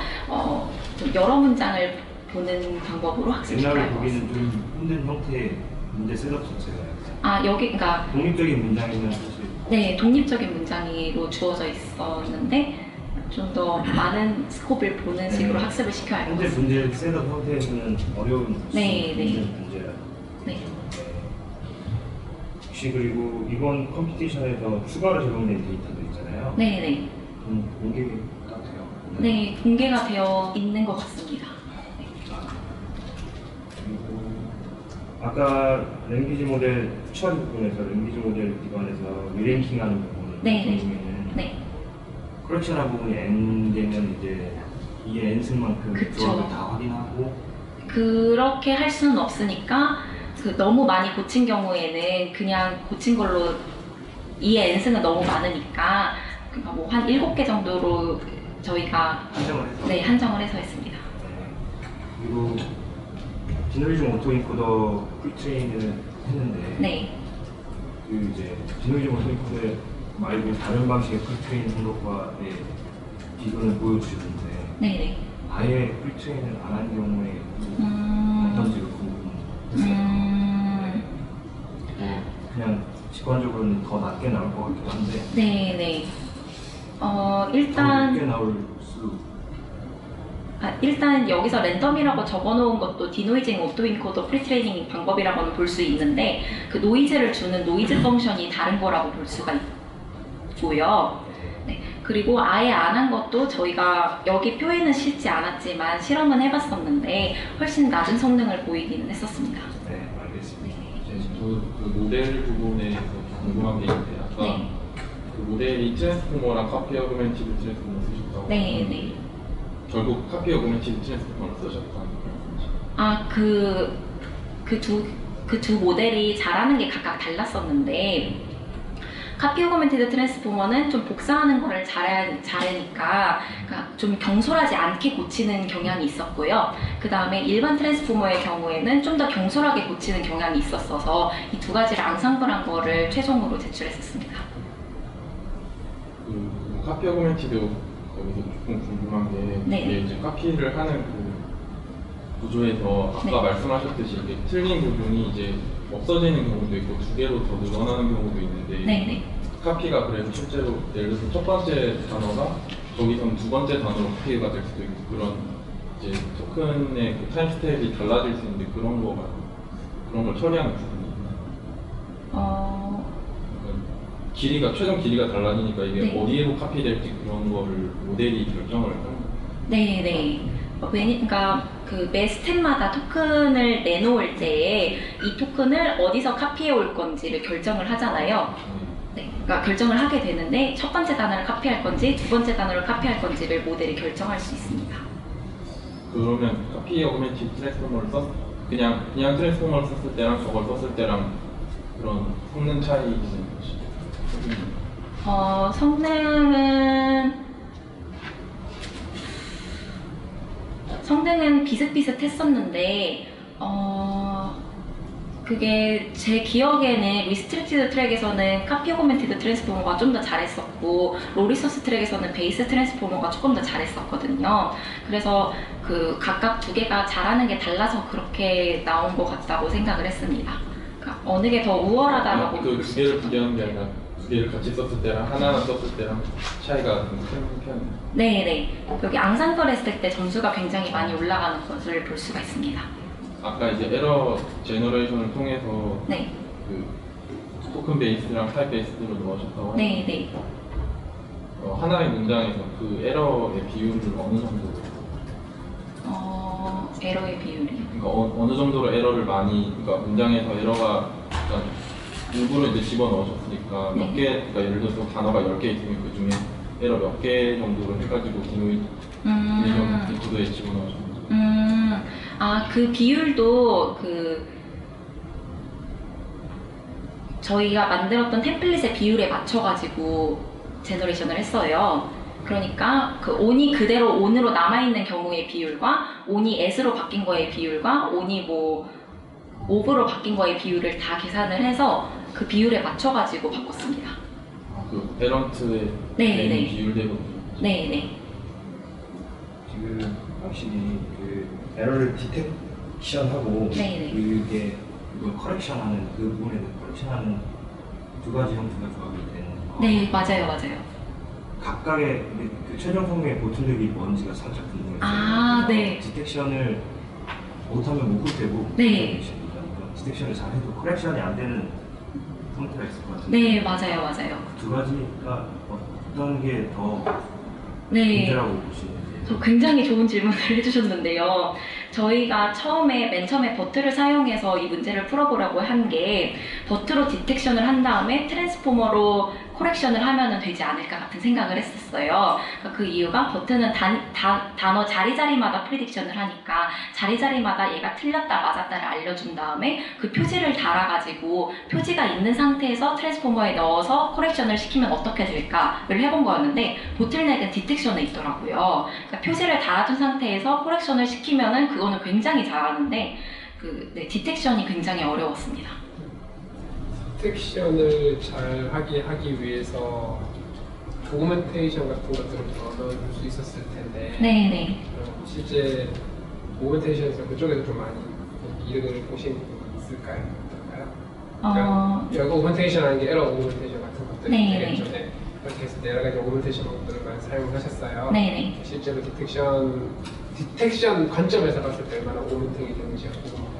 좀 여러 문장을 보는 방법으로 학습시켜야 할 것 같습니다. 옛날에 보기는 좀 힘든 형태의 문제 셋업 자체가. 여기 그러니까 독립적인 문장이면 사실. 네, 독립적인 문장으로 주어져 있었는데 좀 더 많은 스코프를 보는 식으로 학습을 시켜야 할 것 현재 같습니다. 문제 셋업 형태에서는 어려운 네. 문제라. 네. 혹시 그리고 이번 컴피티션에서 추가로 제공된 데이터도 있잖아요. 네네. 공개가 돼요? 네, 공개가 되어 있는 것 같습니다. 그리고 아까 랭귀지 모델 처리 부분에서 랭귀지 모델 기반에서 리랭킹하는 부분 네네. 중에는 네. 커렉션한 부분이 n 되면 이제 이 n 승만큼 그쵸. 조합을 다 확인하고. 그렇게 할 수는 없으니까 너무 많이 고친 경우에는 그냥 고친 걸로 이 n승은 너무 많으니까 그러니까 뭐 한 7개 정도로 저희가 한정을 해서. 네, 한정을 해서 했습니다. 그리고 디노이즘 오토인코더 프리트레인을 했는데, 네. 이제 디노이즘 오토인코더 말고 다른 방식의 프리트레인 한 것과의 비교를 보여주셨는데, 네네. 아예 프리트레인을 안 한 경우에 어떤지를 궁금했어요. 뭐 그냥 직관적으로는 더 낮게 나올 것 같기도 한데. 네네. 더 일단 높게 나올 수. 일단 여기서 랜덤이라고 적어놓은 것도 디노이징 오토인코더 프리트레이닝 방법이라고는 볼 수 있는데, 그 노이즈를 주는 노이즈 펑션이 다른 거라고 볼 수가 있고요. 네. 그리고 아예 안 한 것도 저희가 여기 표에는 실지 않았지만 실험은 해봤었는데 훨씬 낮은 성능을 보이기는 했었습니다. 네, 알겠습니다. 그 모델 부분에 궁금한 게 있는데, 아까 네. 그 모델이 트랜스포머랑 카피 어그멘티브 트랜스포머 쓰셨다고. 네. 결국 카피 어그멘티브 트랜스포머를 쓰셨다는 거예요? 그 두 모델이 잘하는 게 각각 달랐었는데 카피 오그멘티드 트랜스포머는 좀 복사하는 거를 잘하니까 그러니까 좀 경솔하지 않게 고치는 경향이 있었고요. 그 다음에 일반 트랜스포머의 경우에는 좀 더 경솔하게 고치는 경향이 있었어서 이 두 가지를 앙상블한 거를 최종으로 제출했었습니다. 그 카피 어그멘티드 거기서 조금 궁금한 게 네. 이게 이제 카피를 하는 그 구조에서 아까 네. 말씀하셨듯이 이게 틀린 부분이 이제 없어지는 경우도 있고 두 개로 더 늘어나는 경우도 있는데 네네. 카피가 그래서 실제로 예를 들어서 첫 번째 단어가 거기서는 두 번째 단어로 카피가 될 수도 있고 그런 이제 토큰의 그 타임 스텝이 달라질 수 있는데 그런 걸 처리하는 부분이 있나요? 그러니까 길이가 최종 길이가 달라지니까 이게 네. 어디로 카피될지 그런 거를 모델이 결정을 하는 거예요. 네네. 그러니까 그 매 스텝마다 토큰을 내놓을 때에 이 토큰을 어디서 카피해 올 건지를 결정을 하잖아요. 네, 그러니까 결정을 하게 되는데 첫 번째 단어를 카피할 건지 두 번째 단어를 카피할 건지를 모델이 결정할 수 있습니다. 그러면 카피 어그멘티드 트랜스포머를 그냥 트랜스포머를 썼을 때랑 저걸 썼을 때랑 그런 성능 차이는 뭐지? 성능은 비슷비슷했었는데 그게 제 기억에는 리스트릭티드 트랙에서는 카피 오그멘티드 트랜스포머가 좀 더 잘했었고 로리소스 트랙에서는 베이스 트랜스포머가 조금 더 잘했었거든요. 그래서 그 각각 두 개가 잘하는 게 달라서 그렇게 나온 것 같다고 생각을 했습니다. 그러니까 어느 게 더 우월하다라고 그 두 개를 비교하는 게 아니라 두 개를 같이 썼을 때랑 하나만 썼을 때랑 차이가 좀 큰 편이에요. 네네. 여기 앙상블 했을 때 점수가 굉장히 많이 올라가는 것을 볼 수가 있습니다. 아까 이제 에러 제너레이션을 통해서 네. 그 토큰 베이스랑 타입 베이스로 넣으셨다고 하는데 네네. 하나의 문장에서 그 에러의 비율을 어느 정도? 에러의 비율이. 그러니까 어느 정도로 에러를 그러니까 문장에서 에러가 약간 일부러 이제 집어 넣으셨으니까 네. 몇 개, 그러니까 예를 들어서 단어가 10개 있으면 그 중에 에러 몇 개 정도로 해가지고 디코드에 집어 넣으셨는지. 그 비율도 저희가 만들었던 템플릿의 비율에 맞춰가지고 제너레이션을 했어요. 그러니까 그 on이 그대로 on으로 남아있는 경우의 비율과 on이 as로 바뀐 거의 비율과 on이 뭐 of로 바뀐 거의 비율을 다 계산을 해서 그 비율에 맞춰가지고 바꿨습니다. 그 에런트의 네. 비율대로. 네네. 지금 확실히 그 에러를 디텍션하고 네네. 그게 이걸 커렉션하는 그 부분에 커렉션하는 두 가지 형태가 조합이 되는. 네, 맞아요. 각각의 그 최종 성능의 보틀렉이 뭔지가 살짝 궁금해요. 네. 디텍션을 못하면 못 볼 테고, 네. 디텍션을 잘해도 커렉션이 안 되는 형태가 있을 것 같은데. 네, 맞아요. 두 가지가 어떤 게 더 네. 문제라고 보시는지. 저 굉장히 좋은 질문을 해주셨는데요. 저희가 맨 처음에 버트를 사용해서 이 문제를 풀어보려고 한 게 버트로 디텍션을 한 다음에 트랜스포머로 코렉션을 하면 되지 않을까 같은 생각을 했었어요. 그러니까 그 이유가 버트는 단어 자리마다 프리딕션을 하니까 자리마다 얘가 틀렸다 맞았다를 알려준 다음에 그 표지를 달아가지고 표지가 있는 상태에서 트랜스포머에 넣어서 코렉션을 시키면 어떻게 될까를 해본 거였는데 보틀넥은 디텍션에 있더라고요. 그러니까 표지를 달아준 상태에서 코렉션을 시키면은 그거는 굉장히 잘하는데 디텍션이 굉장히 어려웠습니다. 디텍션을 잘 하기 위해서 도구멘테이션 같은 것들을 더 넣어줄 수 있었을 텐데 네네. 실제 도구멘테이션에서 그쪽에서 좀 많이 이득을 보신 부분이 있을까요? 어떨까요? 그러니까 오그멘테이션이라는 게 에러 오그멘테이션 같은 것들이 네네. 되겠죠. 네. 그렇게 했을 때 여러 가지 오그멘테이션 것들을 많이 사용하셨어요. 네네. 실제로 디텍션 관점에서 봤을 때 얼마나 오그멘팅이 되는지 궁금합니다.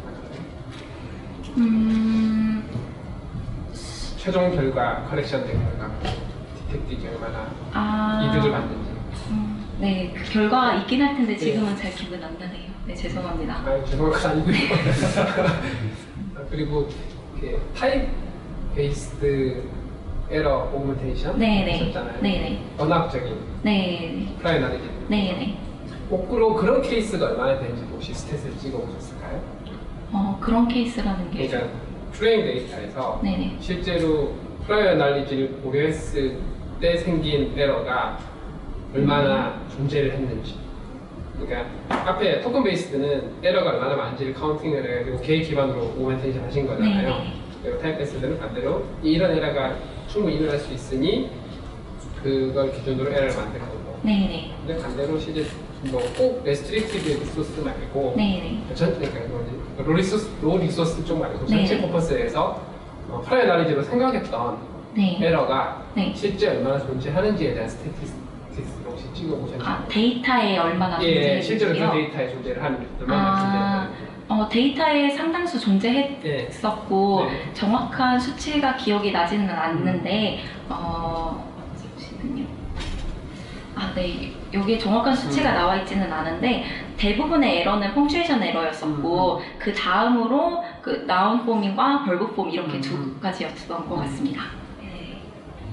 최종 결과, 커렉션 된 결과, 디텍팅이 얼마나 이득을 받는지. 네, 그 결과가 있긴 할 텐데 지금은 잘 기억은 안 나네요. 네, 죄송합니다. 죄송한 건 아니고요. 그리고 이렇게 타입 베이스드 에러 오그멘테이션 하셨잖아요. 네네. 언어학적인 네네. 프라이너리티. 네네. 거꾸로 그런 케이스가 얼마나 되는지 혹시 스탯을 찍어보셨을까요? 그런 케이스라는 게. 그러니까 트레이닝 데이터에서 네네. 실제로 프라이어 날리지를 고려했을 때 생긴 에러가 얼마나 존재를 했는지. 그러니까 앞에 토큰 베이스드는 에러가 얼마나 많은지를 카운팅을 해가지고 계획 기반으로 오멘테이션 하신 거잖아요. 네네. 그리고 타입 베이스드는 반대로 이런 에러가 충분히 일어날 수 있으니 그걸 기준으로 에러를 만든 거고. 네네. 근데 반대로 실제 뭐 꼭 레스트릭티브 리소스 말고 네네. 그러니까 로 리소스 쪽 말고 네. 전체 퍼포스에서 프라이어 날리지로 생각했던 네. 에러가 네. 실제 얼마나 존재하는지에 대한 스태티스틱스를 혹시 찍어보셨나요? 데이터에 얼마나 예, 실제로 그 존재했는지요? 데이터에 존재를 하는 얼마나 존재하는 데이터에 상당수 존재했었고 네. 정확한 수치가 기억이 나지는 않는데 잠시만요. 네. 여기 정확한 수치가 나와 있지는 않은데 대부분의 에러는 펑츄에이션 에러였었고 그 다음으로 그 나운 폼과 벌브 폼 이렇게 두 가지였던 것 같습니다. 네.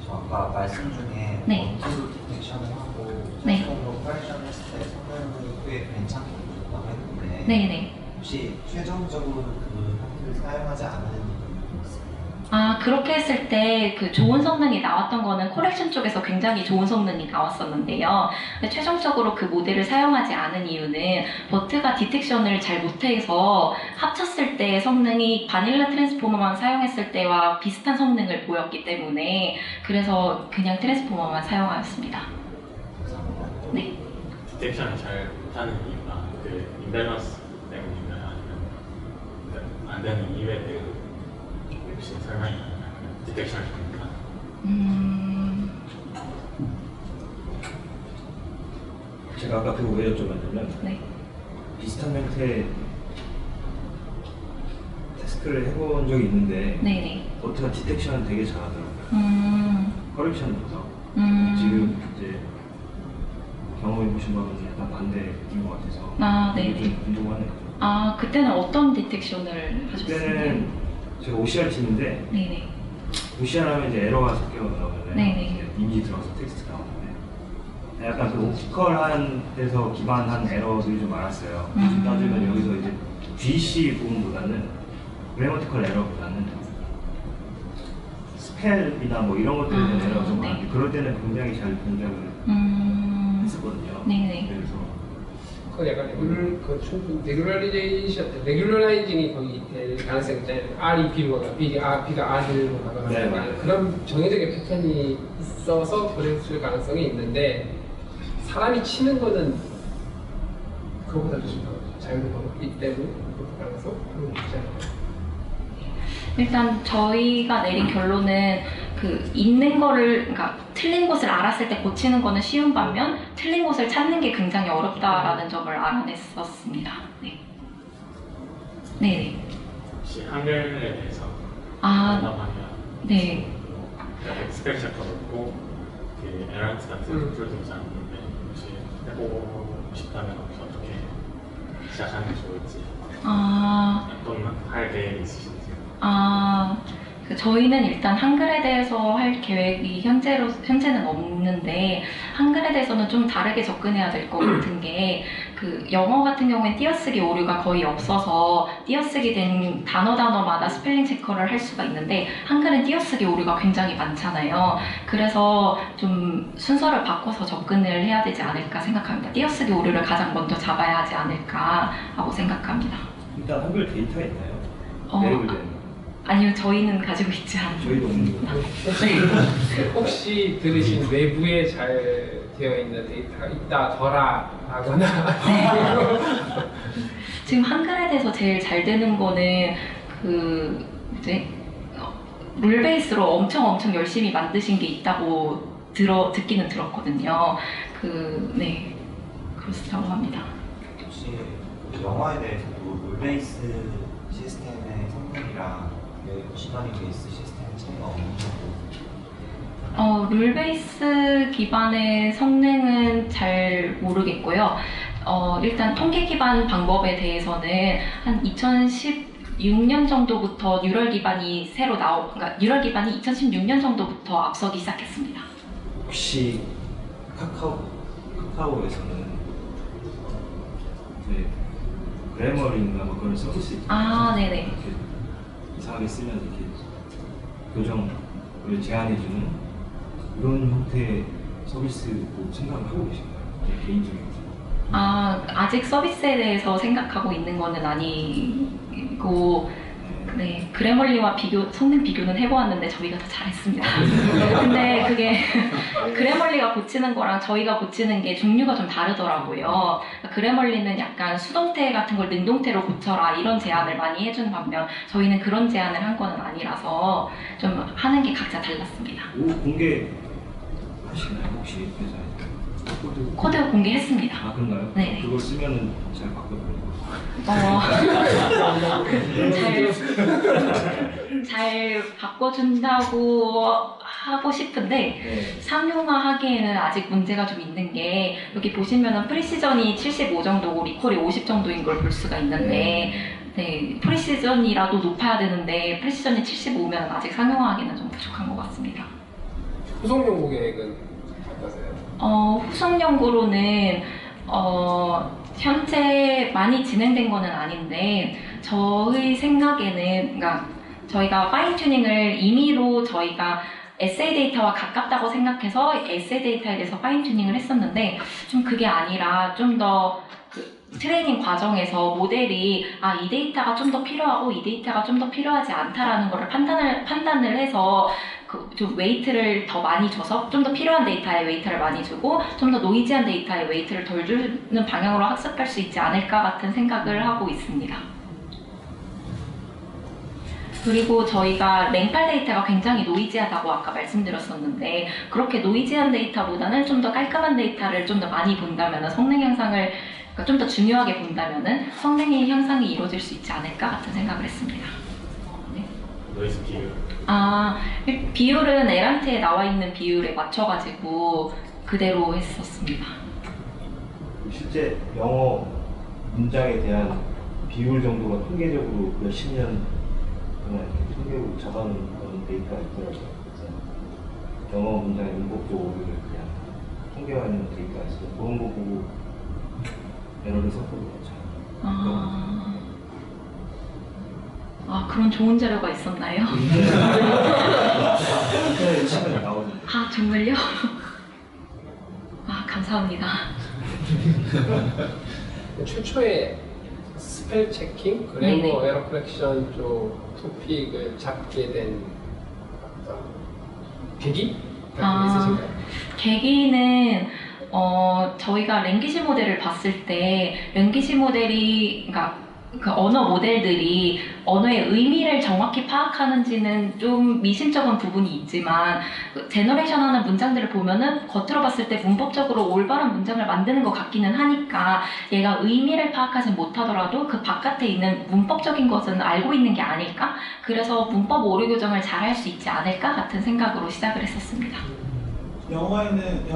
저 아까 말씀 중에 네. 원투 디텍션을 하고 네. 최종으로 오퍼레이션 했을 때 성능이 꽤 괜찮게 보셨다고 했는데 네네. 혹시 최종적으로 그 형태를 사용하지 않은 이유가 있을까요? 그렇게 했을 때 그 좋은 성능이 나왔던 거는 코렉션 쪽에서 굉장히 좋은 성능이 나왔었는데요. 근데 최종적으로 그 모델을 사용하지 않은 이유는 버트가 디텍션을 잘 못해서 합쳤을 때 성능이 바닐라 트랜스포머만 사용했을 때와 비슷한 성능을 보였기 때문에 그래서 그냥 트랜스포머만 사용하였습니다. 네. 디텍션을 잘 못하는 이유가 그 임밸런스 때문인가요? 아니면 안 되는 이유에 혹시 설명이 가능한가요? 디텍션을 잘못하는. 제가 아까 그거 왜 여쭤봤냐면 네. 비슷한 형태의 태스크를 해본 적이 있는데 네네. 버트가 디텍션은 되게 잘하더라고요. 커렉션보다 지금 이제 경험해보신 바는 약간 반대인 것 같아서 네. 좀 궁금하네요. 그때는 어떤 디텍션을 하셨어요? 그때는 제가 OCR 팀인데 네네. OCR 하면 이제 에러가 섞여 나오잖아요. 네네. 이제 이미지 들어가서 텍스트 나오는데 약간 그 옵티컬한 데서 기반한 에러들이 좀 많았어요. 따지면 여기서 이제 GC 부분보다는 그래머티컬 에러보다는 스펠이나 뭐 이런 것들에 대한 에러가 좀 네. 많은데 그럴 때는 굉장히 잘 동작을 했었거든요. 네네. 그래서 그 약간 레귤러라이징이 거기 될 가능성이 있잖아요. R이 B로 가거나 B가 R로 가거나 네. 그런 정해적인 패턴이 있어서 그랬을 가능성이 있는데 사람이 치는 거는 그거보다 좀 자유로웠기 때문에 그럴 가능성 그런 게 있지 않나요? 일단 저희가 내린 결론은 그 있는 거를 그러니까 틀린 곳을 알았을 때 고치는 거는 쉬운 반면 틀린 곳을 찾는 게 굉장히 어렵다라는 점을 알아냈었습니다. 네. 네. 혹시 한글에 대해서 아, 네. 엑스프레션 그렇고 그 에런트 같은 툴도 잘 없는데 혹시 해보고 싶다면 혹시 어떻게 시작하는 게 좋을지 어떤 할 계획이 있으신지. 저희는 일단 한글에 대해서 할 계획이 현재는 없는데 한글에 대해서는 좀 다르게 접근해야 될 것 같은 게 그 영어 같은 경우엔 띄어쓰기 오류가 거의 없어서 띄어쓰기 된 단어마다 스펠링 체커를 할 수가 있는데 한글은 띄어쓰기 오류가 굉장히 많잖아요. 그래서 좀 순서를 바꿔서 접근을 해야 되지 않을까 생각합니다. 띄어쓰기 오류를 가장 먼저 잡아야 하지 않을까 하고 생각합니다. 일단 한글 데이터 있나요? 레이블된 아니요, 저희는 가지고 있지 않아요. 저희도 없는 거. 혹시 들으신 외부에 잘 되어 있는 데이터가 있다더라 하거나 지금 한글에 대해서 제일 잘 되는 거는 그 이제 룰 베이스로 엄청 열심히 만드신 게 있다고 듣기는 들었거든요. 네, 그렇다고 합니다. 혹시 영어에 대해서도 룰베이스 시스템의 성능이랑 시너리 베이스 시스템의 차이가 어느 정도? 룰 베이스 기반의 성능은 잘 모르겠고요. 일단 통계 기반 방법에 대해서는 한 2016년 정도부터 뉴럴 기반이 그러니까 뉴럴 기반이 2016년 정도부터 앞서기 시작했습니다. 혹시 카카오에서는 그래머링인가 뭐 그런 서비스 아, 네네. 이렇게 이상하게 쓰면 이렇게 교정을 제안해주는 이런 형태의 서비스도 생각을 하고 계신가요? 개인적인. 아직 서비스에 대해서 생각하고 있는 거는 아니고, 네, 그래멀리와 성능 비교는 해보았는데 저희가 더 잘했습니다. 근데 그게 그래멀리가 고치는 거랑 저희가 고치는 게 종류가 좀 다르더라고요. 그래멀리는 약간 수동태 같은 걸 능동태로 고쳐라 이런 제안을 많이 해준 반면 저희는 그런 제안을 한 거는 아니라서 좀 하는 게 각자 달랐습니다. 공개 하시나요 혹시 회사에? 코드 공개했습니다. 아 그런가요? 네. 그걸 쓰면은 잘 바꿔드려요. 잘 바꿔준다고 하고 싶은데 네. 상용화하기에는 아직 문제가 좀 있는 게 여기 보시면은 프리시전이 75 정도고 리콜이 50 정도인 걸 볼 수가 있는데 네, 프리시전이라도 높아야 되는데 프리시전이 75면 아직 상용화하기는 좀 부족한 것 같습니다. 후속 연구 계획은 어떠세요? 후속 연구로는 현재 많이 진행된 거는 아닌데 저의 생각에는 그러니까 저희가 파인 튜닝을 임의로 저희가 에세이 데이터와 가깝다고 생각해서 에세이 데이터에 대해서 파인 튜닝을 했었는데 좀 그게 아니라 좀 더 트레이닝 과정에서 모델이 이 데이터가 좀 더 필요하고 이 데이터가 좀 더 필요하지 않다라는 거를 판단을 해서 좀 웨이트를 더 많이 줘서 좀 더 필요한 데이터에 웨이트를 많이 주고 좀 더 노이지한 데이터에 웨이트를 덜 주는 방향으로 학습할 수 있지 않을까 같은 생각을 하고 있습니다. 그리고 저희가 랭팔 데이터가 굉장히 노이지하다고 아까 말씀드렸었는데 그렇게 노이지한 데이터보다는 좀 더 깔끔한 데이터를 좀 더 많이 본다면 성능 향상을 그러니까 좀 더 중요하게 본다면 성능의 향상이 이루어질 수 있지 않을까 같은 생각을 했습니다. 네. 노이즈 비율. 비율은 에란트에 나와 있는 비율에 맞춰가지고 그대로 했었습니다. 실제 영어 문장에 대한 비율 정도가 통계적으로 몇십 년 동안 이렇게 통계로 잡아놓은 그런 데이터가 있더라고요. 그래서 영어 문장의 문법적 오류를 그냥 통계화하는 데이터가 있어요. 그런 거 보고 에러를 섞어도 그런 좋은 자료가 있었나요? 네, 치면 나오는. 정말요? 감사합니다. 최초에 스펠 체킹, 그래머 에러 커렉션 쪽 토픽을 잡게 된 어떤 계기? 있으신가요? 계기는 저희가 랭귀지 모델을 봤을 때 랭귀지 모델이 그러니까 그 언어 모델들이 언어의 의미를 정확히 파악하는지는 좀 미심쩍은 부분이 있지만 제너레이션하는 문장들을 보면은 겉으로 봤을 때 문법적으로 올바른 문장을 만드는 것 같기는 하니까 얘가 의미를 파악하지 못하더라도 그 바깥에 있는 문법적인 것은 알고 있는 게 아닐까? 그래서 문법 오류 교정을 잘 할 수 있지 않을까 같은 생각으로 시작을 했었습니다. 영어에는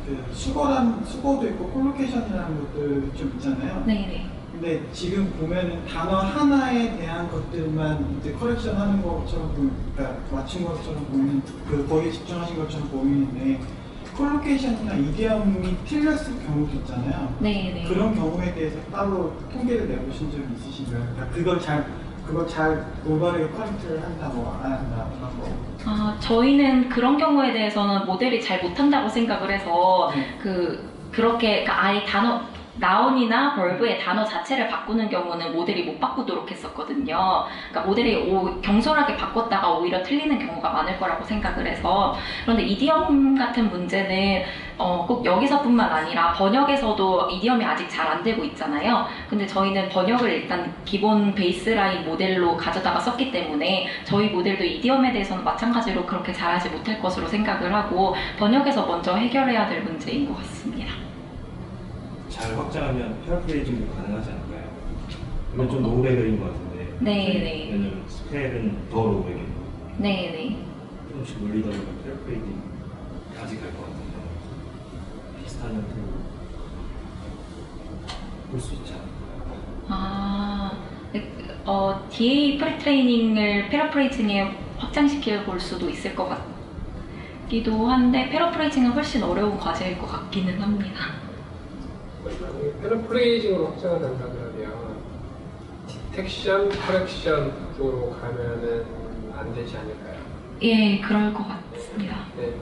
그 수거도 있고 콜로케이션이라는 것들 좀 있잖아요. 네네. 근데 지금 보면은 단어 하나에 대한 것들만 이제 커렉션하는 것처럼 그러니까 맞춘 것처럼 보이는 거기에 집중하신 것처럼 보이는데 콜로케이션이나 이디엄이 틀렸을 경우도 있잖아요. 네네. 그런 경우에 대해서 따로 통계를 내보신 적이 있으신가요? 그러니까 그걸 잘 올바르게 커렉트를 한다, 안 한다, 그런 거. 저희는 그런 경우에 대해서는 모델이 잘 못한다고 생각을 해서 그렇게 그러니까 아예 나운이나 벌브의 단어 자체를 바꾸는 경우는 모델이 못 바꾸도록 했었거든요. 그러니까 모델이 경솔하게 바꿨다가 오히려 틀리는 경우가 많을 거라고 생각을 해서 그런데 이디엄 같은 문제는 꼭 여기서뿐만 아니라 번역에서도 이디엄이 아직 잘 안 되고 있잖아요. 근데 저희는 번역을 일단 기본 베이스라인 모델로 가져다가 썼기 때문에 저희 모델도 이디엄에 대해서는 마찬가지로 그렇게 잘하지 못할 것으로 생각을 하고 번역에서 먼저 해결해야 될 문제인 것 같습니다. 잘 확장하면 페어프레이징도 가능하지 않을까요? 그건 좀 로우 레벨인 것 같은데. 네네. 왜냐면 스펠은 더 로우 레벨. 네네. 조금씩 올리다 보면 페어프레이징 아직 갈 것 같은데 비슷한 형태로 볼 수 있지 않을까요? DA 프리트레이닝을 페어프레이징에 확장시켜 볼 수도 있을 것 같기도 한데 페어프레이징은 훨씬 어려운 과제일 것 같기는 합니다. 페러프레이징으로 확장을 한다 그러면 디텍션, 커렉션 쪽으로 가면은 안 되지 않을까요? 예, 그럴 것 같습니다. 네.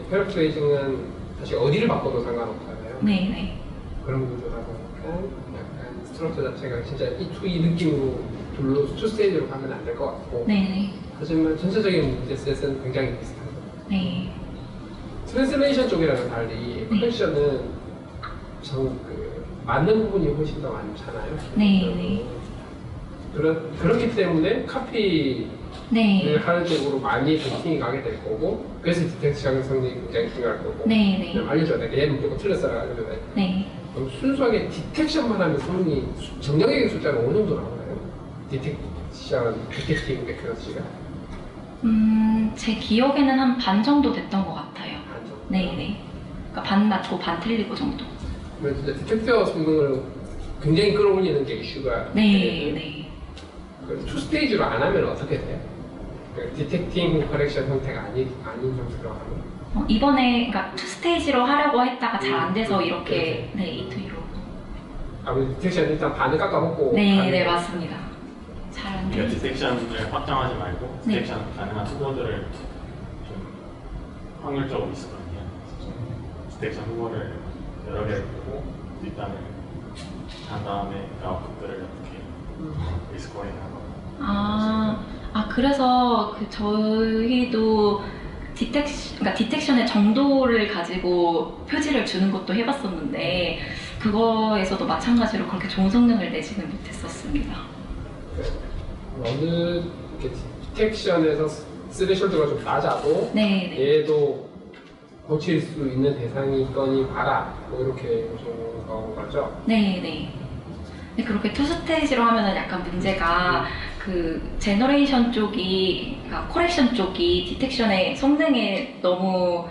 페러프레이징은 사실 어디를 바꿔도 상관없잖아요. 네네. 그런 구조다 보니까 약간 스트럭처 자체가 진짜 이 느낌으로 투 스테이지로 가면 안 될 것 같고 네네. 하지만 전체적인 문제셋은 굉장히 비슷하죠. 네. 트랜슬레이션 쪽이랑은 달리 커렉션은 맞는 부분이 훨씬 더 많잖아요. 네. 그렇기 때문에 카피를 네. 하는 쪽으로 많이 베팅이 가게 될 거고 그래서 디텍션 성능이 굉장히 중요할 거고 네네. 그냥 알려줘야 돼. 얘는 무조건 틀렸어라 알려줘야 돼. 네. 그럼 순수하게 디텍션만 하면 성능이 정량적인 숫자가 어느 정도 나오나요? 디텍팅 에큐러시가? 제 기억에는 한 반 정도 됐던 것 같아요. 반 정도. 네네. 그러니까 반 맞고 반 틀리고 정도. 그러면 진짜 디텍터 성능을 굉장히 끌어올리는 게 이슈가 네네. 투 스테이지로 안 하면 어떻게 돼요? 디텍팅 커렉션 형태가 아닌 형태로 하면 이번에 그러니까 투 스테이지로 하려고 했다가 잘 안 돼서 이렇게 네, 2-2로. 아무래도 디텍션 일단 반을 깎아먹고 네, 맞습니다. 잘 안 그러니까 돼. 디텍션을 확장하지 말고 네. 디텍션 가능한 후보들을 좀 확률적으로 있었거든요. 디텍션 후보를 여러 개를 보고 뒷단을 한 다음에 그 아웃풋들을 어떻게 리스코어링하고 그래서 저희도 그러니까 디텍션의 정도를 가지고 표지를 주는 것도 해봤었는데 그거에서도 마찬가지로 그렇게 좋은 성능을 내지는 못했었습니다. 어느 디텍션에서 스레셜드가 좀 낮아도 네. 얘도 고칠 수 있는 대상이 있거니 봐라 뭐 이렇게 보시는 거죠? 네. 근데 그렇게 투 스테이지로 하면은 약간 문제가 그 제너레이션 쪽이, 그러니까 코렉션 쪽이 디텍션의 성능에 너무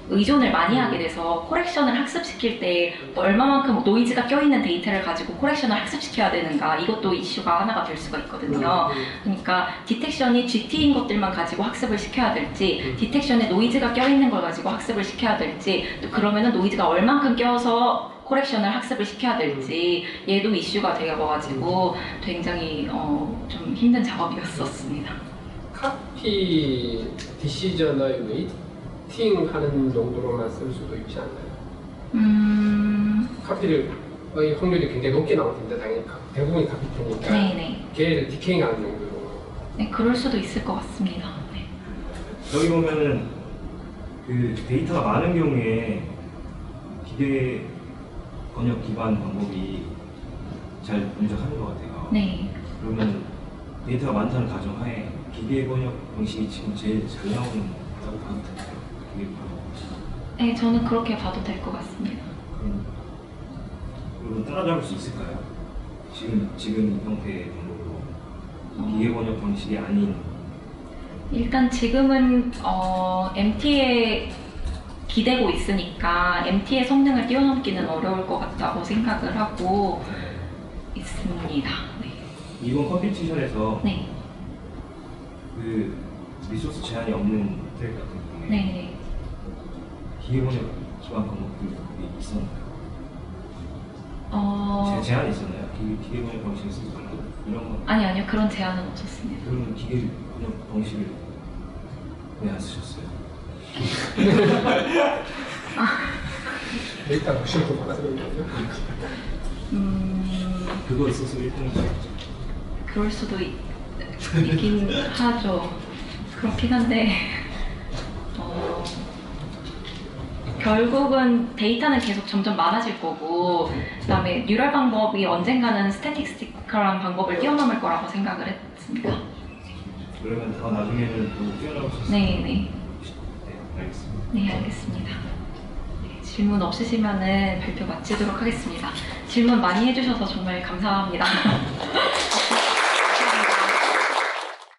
의존을 많이 하게 돼서 코렉션을 학습시킬 때 얼마만큼 노이즈가 껴있는 데이터를 가지고 코렉션을 학습시켜야 되는가 이것도 이슈가 하나가 될 수가 있거든요. 그러니까 디텍션이 GT인 것들만 가지고 학습을 시켜야 될지 디텍션에 노이즈가 껴있는 걸 가지고 학습을 시켜야 될지 또 그러면은 노이즈가 얼만큼 껴서 코렉션을 학습을 시켜야 될지 얘도 이슈가 되어가지고 굉장히 좀 힘든 작업이었었습니다. 카피 디시저널 웨이팅 하는 정도로만 쓸 수도 있지 않나요? 카피를 거의 확률이 굉장히 높게 나올 텐데 당연히 대부분이 카피테니까 네네. 걔를 디케잉 하는 정도로 네, 그럴 수도 있을 것 같습니다. 네. 여기 보면은 그 데이터가 많은 경우에 기계 번역 기반 방법이 잘 운영하는 것 같아요. 네. 그러면 데이터가 많다는 가정하에 기계 번역 방식이 지금 제일 잘 나오는 거라고 봐도 될까요? 기계 번역. 네, 저는 그렇게 봐도 될 것 같습니다. 그럼 따라잡을 수 있을까요? 지금 형태의 방법으로 기계 번역 방식이 아닌. 일단 지금은 MT에 기대고 있으니까 MT의 성능을 뛰어넘기는 어려울 것 같다고 생각을 하고 있습니다. 네. 이번 컴피티션에서 네. 그 리소스 제한이 없는 트랙 같은 경우에 네. 기계 번역 기반 방법들이 있었나요? 제한이 있었나요? 기계 번역 방식을 쓰지 말고 이런 건? 아니요. 그런 제한은 없었습니다. 그러면 기계 번역 방식을 왜 안 쓰셨어요? 데이터 욕심이 좀 많아서 그런 거죠? 그거 있어서 1등이죠. 그럴 수도 있긴 하죠. 그렇긴 한데 결국은 데이터는 계속 점점 많아질 거고 그다음에 뉴럴 방법이 언젠가는 스태틱스티컬한 방법을 뛰어넘을 거라고 생각을 했습니다. 그러면 더 나중에는 또 뛰어나올 수 있어요. 네, 알겠습니다. 네, 알겠습니다. 네, 질문 없으시면은 발표 마치도록 하겠습니다. 질문 많이 해주셔서 정말 감사합니다.